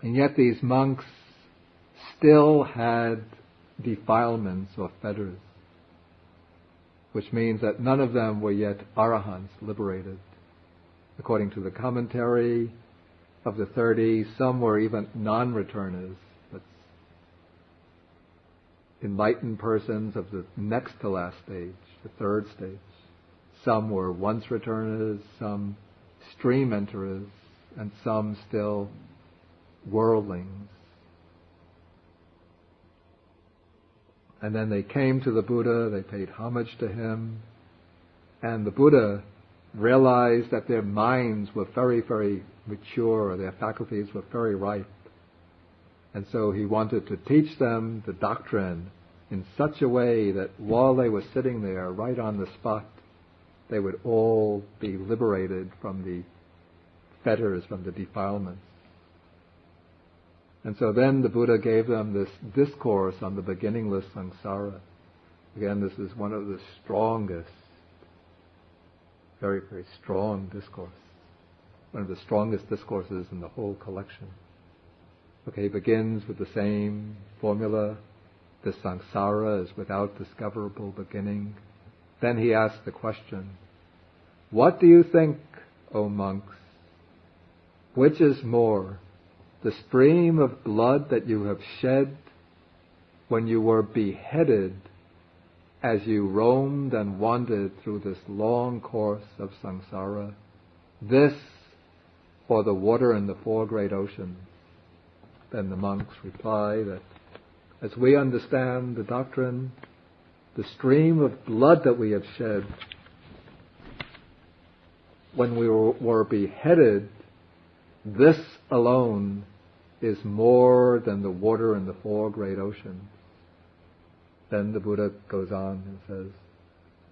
And yet these monks still had defilements or fetters, which means that none of them were yet arahants, liberated. According to the commentary of the 30, some were even non-returners, that's enlightened persons of the next to last stage, the 3rd stage. Some were once returners, some stream enterers, and some still worldlings. And then they came to the Buddha, they paid homage to him, and the Buddha realized that their minds were very, very mature, their faculties were very ripe. And so he wanted to teach them the doctrine in such a way that while they were sitting there, right on the spot, they would all be liberated from the fetters, from the defilements. And so then the Buddha gave them this discourse on the beginningless samsara. Again, this is one of the strongest, very, very strong discourse. One of the strongest discourses in the whole collection. Okay, he begins with the same formula. The samsara is without discoverable beginning. Then he asks the question, what do you think, O monks? Which is more, the stream of blood that you have shed when you were beheaded as you roamed and wandered through this long course of samsara, this or the water in the 4 great oceans? Then the monks reply that as we understand the doctrine, the stream of blood that we have shed when we were beheaded, this alone is more than the water in the 4 great oceans. Then the Buddha goes on and says,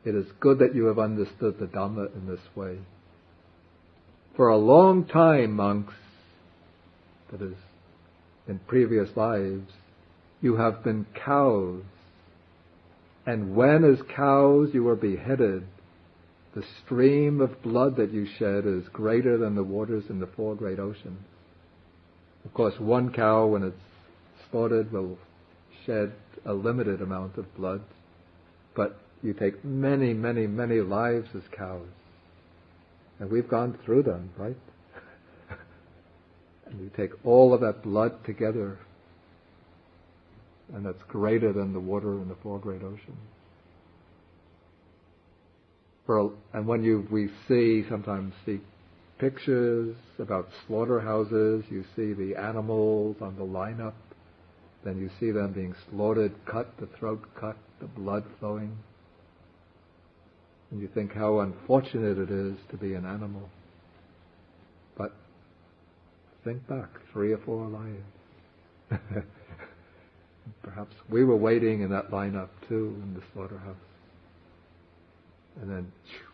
it is good that you have understood the Dhamma in this way. For a long time, monks, that is, in previous lives, you have been cows. And when as cows you were beheaded, the stream of blood that you shed is greater than the waters in the 4 great oceans. Of course, one cow, when it's slaughtered, will shed a limited amount of blood. But you take many, many, many lives as cows. And we've gone through them, right? And you take all of that blood together, and that's greater than the water in the four great oceans. And when we sometimes see pictures about slaughterhouses, you see the animals on the lineup, then you see them being slaughtered, cut, the throat cut, the blood flowing. And you think how unfortunate it is to be an animal. But think back, 3 or 4 lives. Perhaps we were waiting in that lineup too in the slaughterhouse. And then,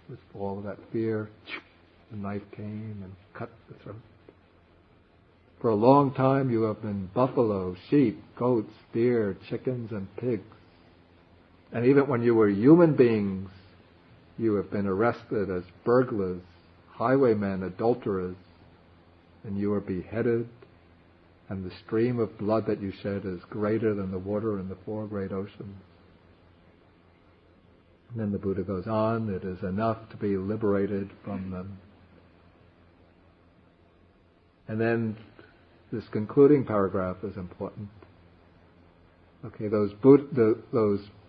with all of that fear, the knife came and cut the throat. For a long time you have been buffalo, sheep, goats, deer, chickens, and pigs. And even when you were human beings, you have been arrested as burglars, highwaymen, adulterers, and you are beheaded, and the stream of blood that you shed is greater than the water in the four great oceans. And then the Buddha goes on, it is enough to be liberated from them. And then this concluding paragraph is important. Okay, those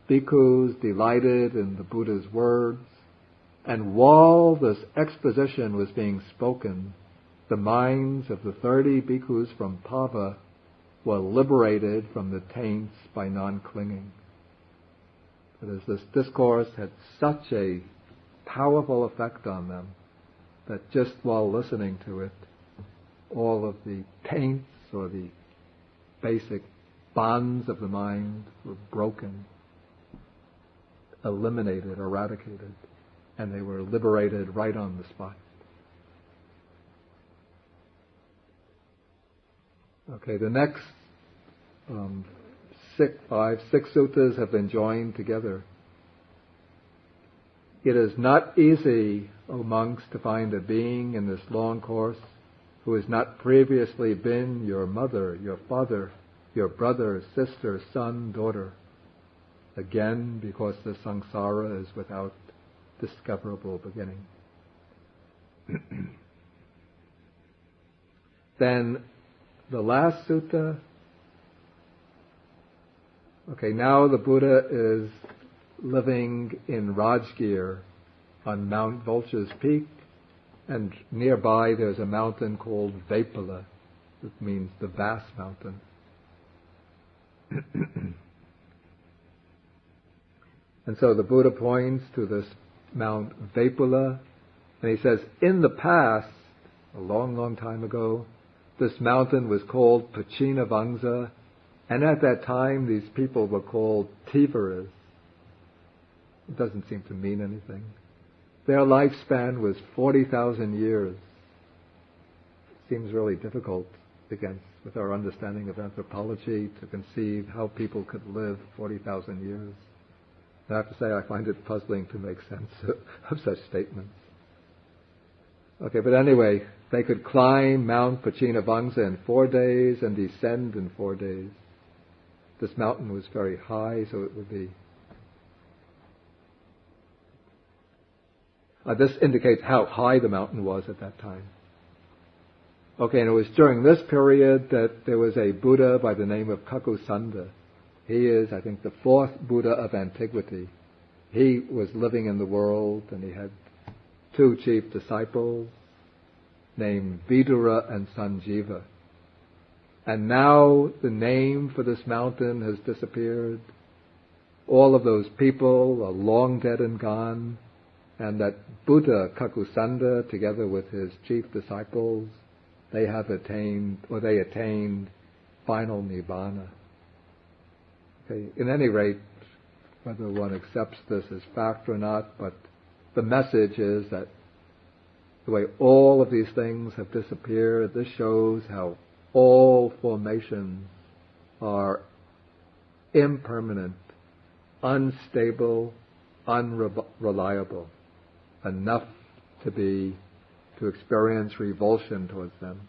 bhikkhus delighted in the Buddha's words, and while this exposition was being spoken, the minds of the 30 bhikkhus from Pava were liberated from the taints by non-clinging. But as this discourse had such a powerful effect on them, that just while listening to it, all of the taints or the basic bonds of the mind were broken, eliminated, eradicated, and they were liberated right on the spot. Okay, the next 6 suttas have been joined together. It is not easy, O monks, to find a being in this long course who has not previously been your mother, your father, your brother, sister, son, daughter. Again, because the samsara is without discoverable beginning. Then the last sutta. Okay, now the Buddha is living in Rajgir on Mount Vulture's Peak, and nearby there's a mountain called Vaipala, that means the vast mountain. And so the Buddha points to this Mount Vaipala, and he says, in the past, a long, long time ago, this mountain was called Pachinavangsa, and at that time these people were called Tivaras. It doesn't seem to mean anything. Their lifespan was 40,000 years. It seems really difficult with our understanding of anthropology to conceive how people could live 40,000 years. I have to say I find it puzzling to make sense of such statements. Okay, but anyway, they could climb Mount Pachinavangsa in 4 days and descend in 4 days. This mountain was very high, so it would be... this indicates how high the mountain was at that time. Okay, and it was during this period that there was a Buddha by the name of Kakusanda. He is, I think, the 4th Buddha of antiquity. He was living in the world, and he had 2 chief disciples named Vidura and Sanjiva. And now the name for this mountain has disappeared. All of those people are long dead and gone, and that Buddha Kakusanda, together with his chief disciples, they attained final Nibbana. Okay, in any rate, whether one accepts this as fact or not, but the message is that the way all of these things have disappeared, this shows how all formations are impermanent, unstable, unreliable, enough to experience revulsion towards them,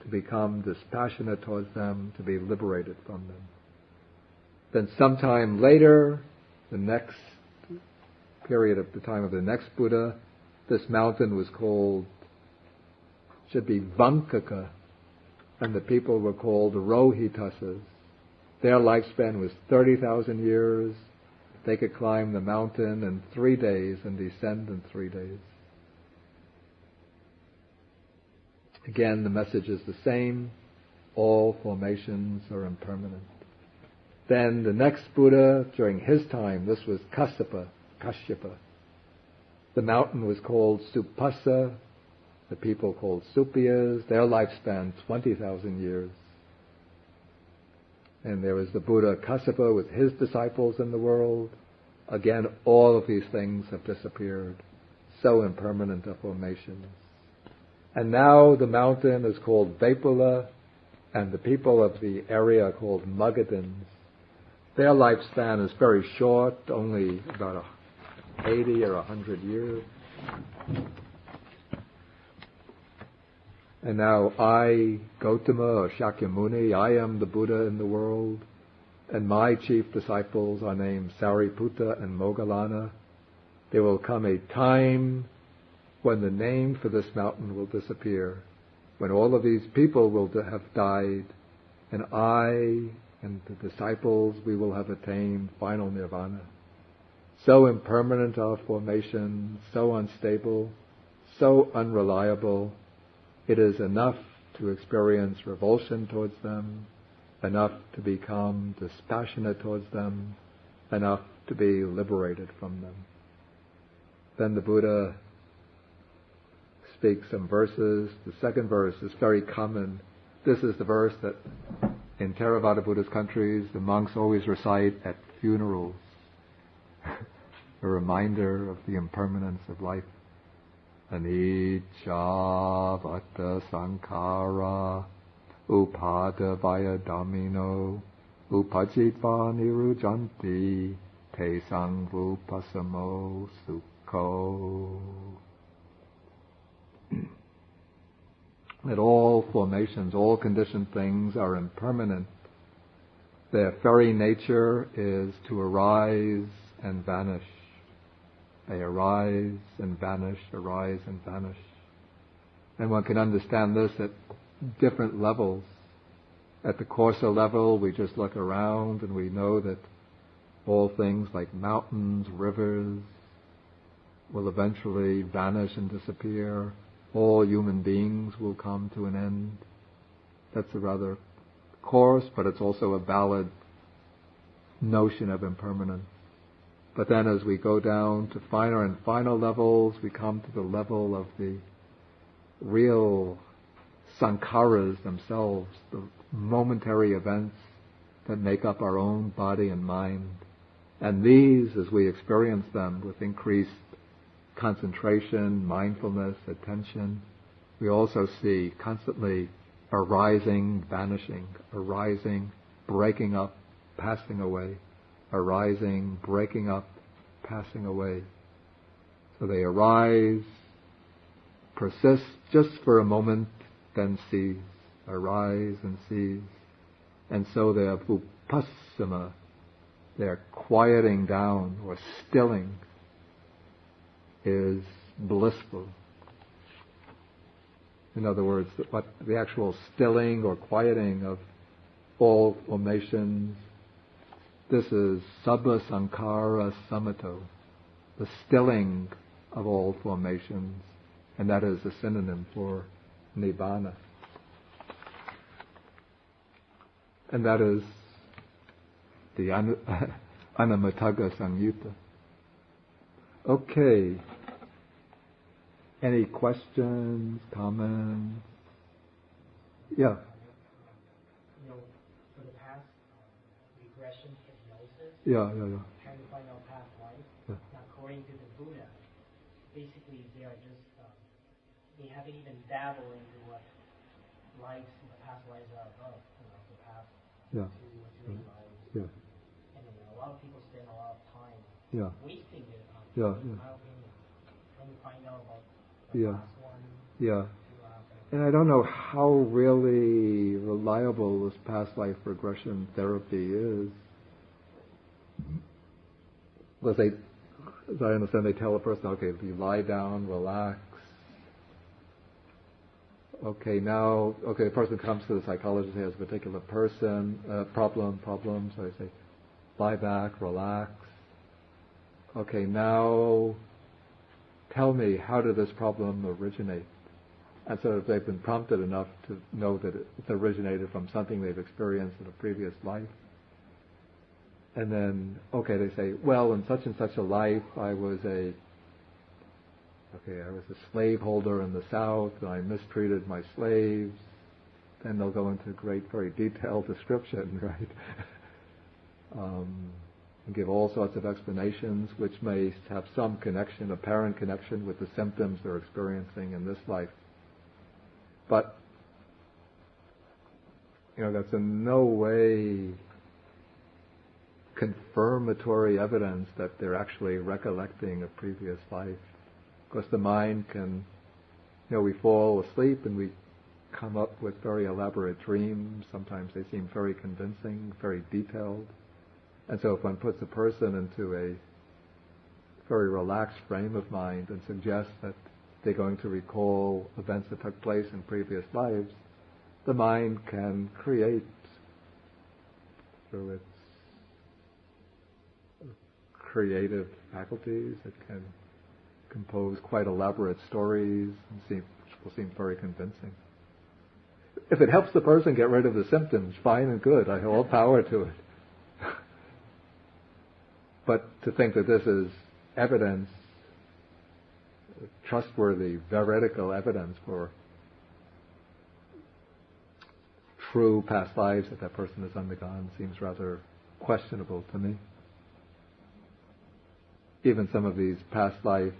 to become dispassionate towards them, to be liberated from them. Then sometime later, the next period of the time of the next Buddha, this mountain was called, should be Vankaka, and the people were called Rohitasas. Their lifespan was 30,000 years. They could climb the mountain in 3 days and descend in 3 days. Again, the message is the same. All formations are impermanent. Then the next Buddha, during his time, this was Kashyapa. The mountain was called Supasa. The people called Supiyas. Their lifespan, 20,000 years. And there was the Buddha Kassapa with his disciples in the world. Again, all of these things have disappeared. So impermanent are formations. And now the mountain is called Vepula, and the people of the area are called Magadhans. Their lifespan is very short, only about 80 or 100 years. And now I, Gautama or Shakyamuni, I am the Buddha in the world, and my chief disciples are named Sariputta and Moggallana. There will come a time when the name for this mountain will disappear, when all of these people will have died, and I and the disciples, we will have attained final nirvana. So impermanent are formations, so unstable, so unreliable. It is enough to experience revulsion towards them, enough to become dispassionate towards them, enough to be liberated from them. Then the Buddha speaks some verses. The second verse is very common. This is the verse that in Theravada Buddhist countries the monks always recite at funerals. A reminder of the impermanence of life. Anicca vata sankhara upadavaya dhammino upajitva nirujanti te sangvupasamo sukho. That all formations, all conditioned things are impermanent. Their very nature is to arise and vanish. They arise and vanish, arise and vanish. And one can understand this at different levels. At the coarser level, we just look around and we know that all things like mountains, rivers, will eventually vanish and disappear. All human beings will come to an end. That's a rather coarse, but it's also a valid notion of impermanence. But then as we go down to finer and finer levels, we come to the level of the real sankharas themselves, the momentary events that make up our own body and mind. And these, as we experience them with increased concentration, mindfulness, attention, we also see constantly arising, vanishing, arising, breaking up, passing away, arising, breaking up, passing away. So they arise, persist just for a moment, then cease, arise and cease. And so their vupassama, their quieting down or stilling, is blissful. In other words, what the actual stilling or quieting of all formations, this is sabba sankhara samato, the stilling of all formations, and that is a synonym for nibbana. And that is the Anatamaggasamyutta. Okay. Any questions, comments? Yeah. For the past regression hypnosis, Yeah. trying to find out past life. Yeah. Now, according to the Buddha, basically they are just they haven't even dabbled into what lives, the past lives are above. The past Yeah. 2 or 3 lives. Yeah. And a lot of people spend a lot of time wasting their time. Yeah. My opinion, trying to find out about the last one. Yeah. And I don't know how really reliable this past life regression therapy is. As I understand, they tell a person, okay, if you lie down, relax, Okay, the person comes to the psychologist, he has a particular problem, so I say, lie back, relax. Okay, now tell me, how did this problem originate? And so if they've been prompted enough to know that it originated from something they've experienced in a previous life, and then, they say, well, in such and such a life, I was a slaveholder in the South, and I mistreated my slaves. Then they'll go into very detailed description, right? And give all sorts of explanations, which may have some connection, apparent connection, with the symptoms they're experiencing in this life. But, that's in no way confirmatory evidence that they're actually recollecting a previous life. Because the mind can, we fall asleep and we come up with very elaborate dreams. Sometimes they seem very convincing, very detailed. And so if one puts a person into a very relaxed frame of mind and suggests that they're going to recall events that took place in previous lives, the mind can create, through its creative faculties, it can compose quite elaborate stories which will seem very convincing. If it helps the person get rid of the symptoms, fine and good. I have all power to it. But to think that this is evidence, trustworthy, veridical evidence for true past lives that person has undergone seems rather questionable to me. Even some of these past life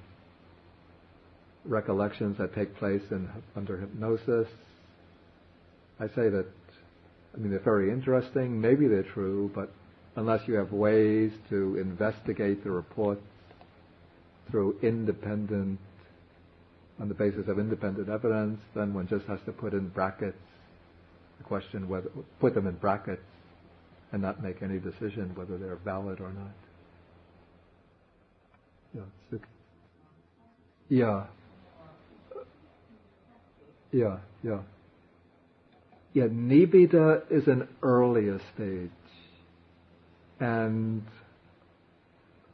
recollections that take place under hypnosis, I say that, they're very interesting, maybe they're true, but unless you have ways to investigate the reports through on the basis of independent evidence, then one just has to put in brackets the question put them in brackets and not make any decision whether they're valid or not. Yeah, nibbida is an earlier stage. And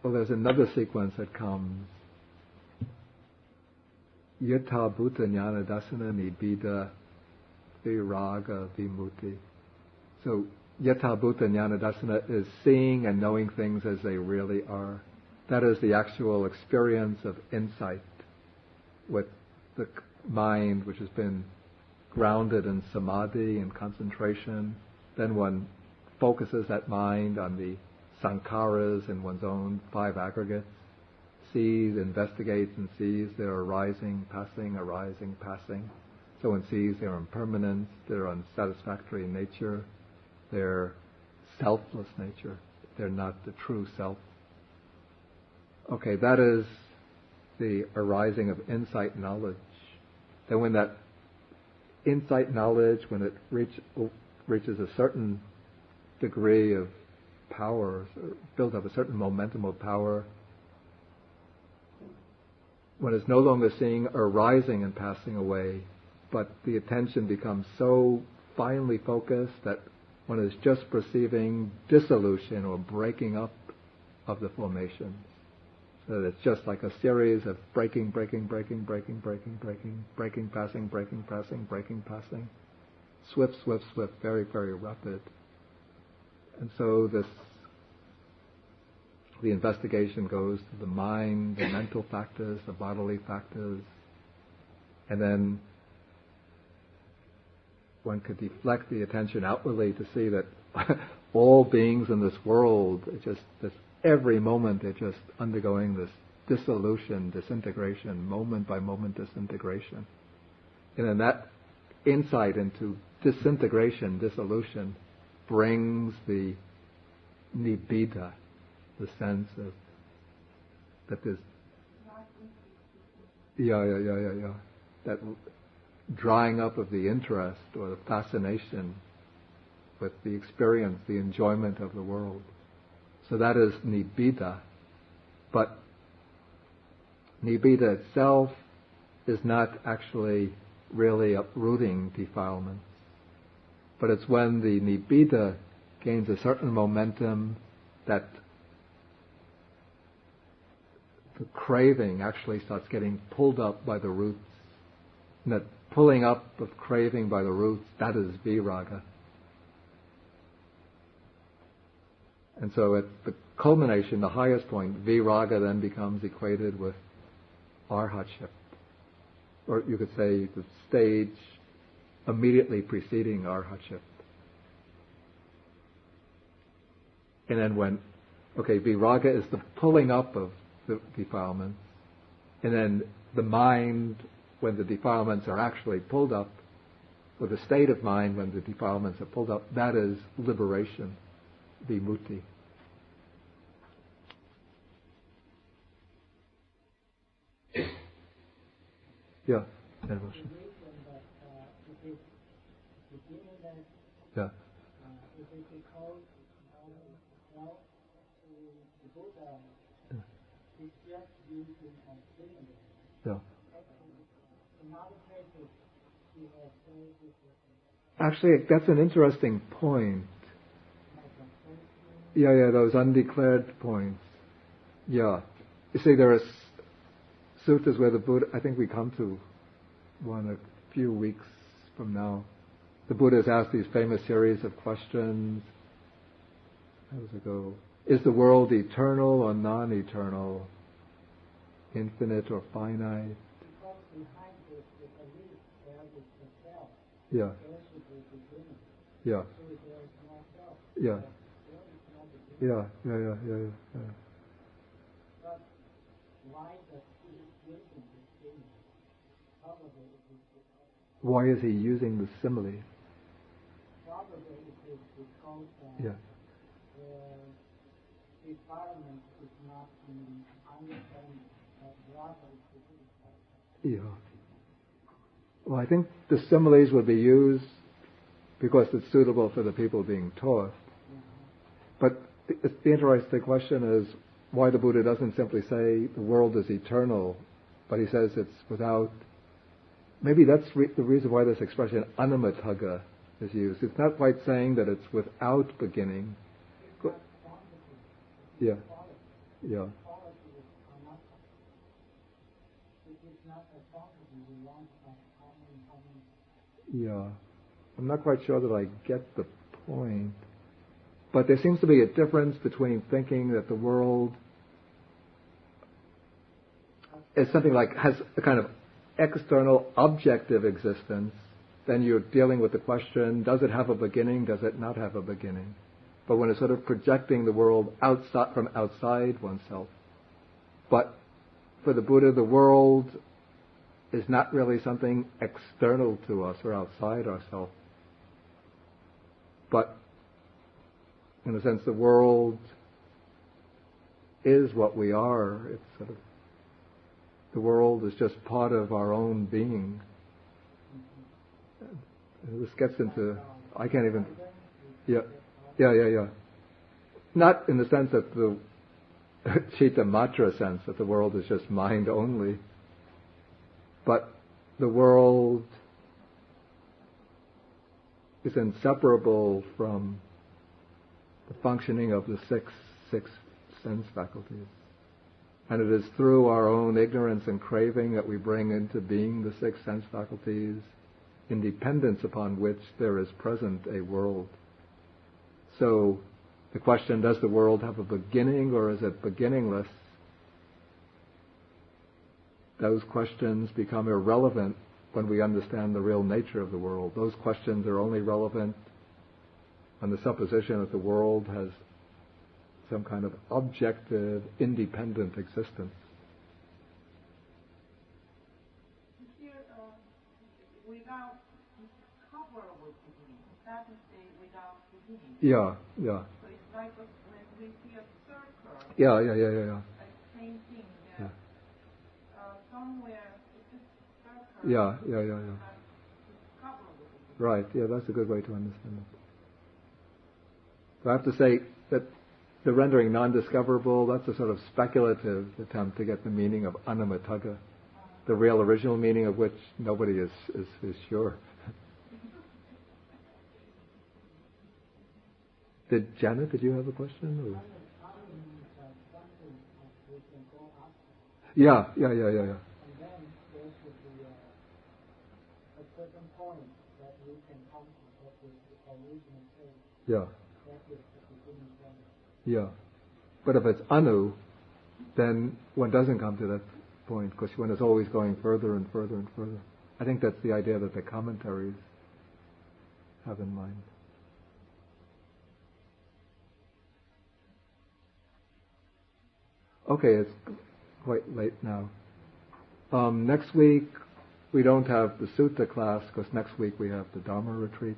there's another sequence that comes. Yatha bhuta jnana dasana nibbida viraga vimutti. So yatha bhuta jnana dasana is seeing and knowing things as they really are. That is the actual experience of insight with the mind which has been grounded in samadhi and concentration. Then one focuses that mind on the sankharas in one's own 5 aggregates, sees, investigates, and sees their arising, passing. So one sees their impermanence, their unsatisfactory nature, their selfless nature. They're not the true self. Okay, that is the arising of insight knowledge. Then when that insight knowledge, when it reaches a certain degree of power, builds up a certain momentum of power, one is no longer seeing arising and passing away, but the attention becomes so finely focused that one is just perceiving dissolution or breaking up of the formations. So that it's just like a series of breaking, passing. Swift, very, very rapid. And so the investigation goes to the mind, the mental factors, the bodily factors, and then one could deflect the attention outwardly to see that all beings in this world, every moment they're just undergoing this dissolution, disintegration, moment by moment disintegration. And then that insight into disintegration, dissolution, brings the nibbida, the sense of that there's that drying up of the interest or the fascination with the experience, the enjoyment of the world. So that is nibbida. But nibbida itself is not actually really uprooting defilements. But it's when the nibbida gains a certain momentum that the craving actually starts getting pulled up by the roots. And that pulling up of craving by the roots, that is viraga. And so at the culmination, the highest point, viraga then becomes equated with arhatship. Or you could say the stage immediately preceding arhatship. And then viraga is the pulling up of the defilements. And then the mind, when the defilements are actually pulled up, or the state of mind when the defilements are pulled up, that is liberation, vimutti. Yeah. The reason that it is beginningless, Yeah. it is because the Buddha is just using beginningless. Yeah. In other cases, he has said this is Actually, that's an interesting point. Yeah, those undeclared points. Yeah. You see, there are suttas where the Buddha, I think we come to one a few weeks from now. The Buddha has asked these famous series of questions. How does it go? Is the world eternal or non-eternal? Infinite or finite? because behind this the belief there is the self. Yeah, There should be beginning. yeah, So there is no self. yeah, There is no beginning. yeah. But why does he using this beginning? Probably it is because Why is he using the simile? probably it is because Yeah, the environment is not in understanding, but rather it is yeah. Well, I think the similes would be used because it's suitable for the people being taught. But the interesting question is why the Buddha doesn't simply say the world is eternal, but he says it's without. Maybe that's the reason why this expression anatamagga is used. It's not quite saying that it's without beginning. Yeah, yeah, yeah. I'm not quite sure that I get the point. But there seems to be a difference between thinking that the world is something like has a kind of external objective existence. Then you're dealing with the question, does it have a beginning, does it not have a beginning? But when it's sort of projecting the world outside from outside oneself. But for the Buddha, the world is not really something external to us or outside ourselves. But in a sense, the world is what we are. It's sort of, the world is just part of our own being. And this gets into, I can't even, yeah. Not in the sense that the Chitta Matra sense that the world is just mind only, but the world is inseparable from the functioning of the six sense faculties. And it is through our own ignorance and craving that we bring into being the six sense faculties, in dependence upon which there is present a world. So the question, does the world have a beginning or is it beginningless? Those questions become irrelevant when we understand the real nature of the world. Those questions are only relevant on the supposition that the world has some kind of objective, independent existence. Here, without cover with beginning, that is without beginning. Yeah. So it's like when we see a circle. Yeah. Same thing. Yeah. Somewhere it's a circle. Yeah. It's covered with beginning. Right. Yeah, that's a good way to understand it. I have to say that the rendering non-discoverable, that's a sort of speculative attempt to get the meaning of anatamagga. the real original meaning of which nobody is sure. Janet, did you have a question? Or? Yeah. And then there should be a certain point that we can come to that is the original state. Yeah. That is the beginning point. Yeah. But if it's anu, then one doesn't come to that point because one is always going further and further and further. I think that's the idea that the commentaries have in mind. Okay, it's quite late now. Next week we don't have the sutta class because next week we have the Dharma retreat.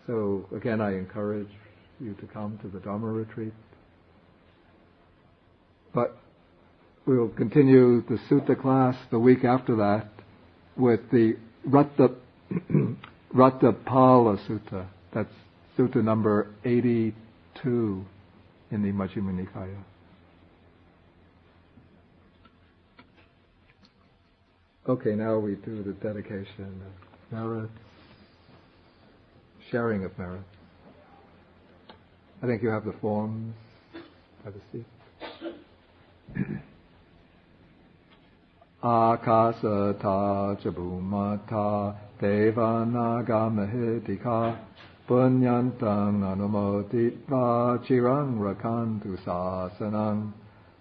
So again, I encourage you to come to the Dharma retreat. But we will continue the sutta class the week after that with the Rattapala Sutta. That's sutta number 82 in the Majjhima Nikaya. Okay, now we do the dedication of merits, sharing of merits. I think you have the forms. Have a seat. Akasata chabhumata devanagamahitika punyantang anumoditva chirang rakantu sasanang.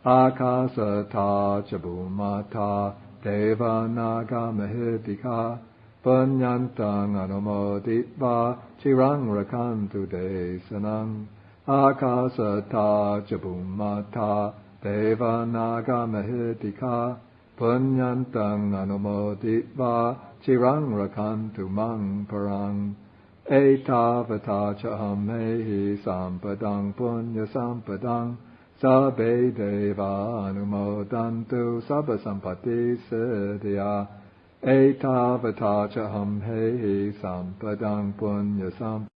Akasata chabhumata devanagamahitika punyantang anumoditva chirang rakantu desanang. Akasata chabhumata devanagamahitika punyantang anumoditva chirang rakantu mang parang. Etavata chaham mehi sampadang punya sampadang sabbe deva anumodantu sabba sampati siddhya. Etavata chaham mehi sampadang punya sampadang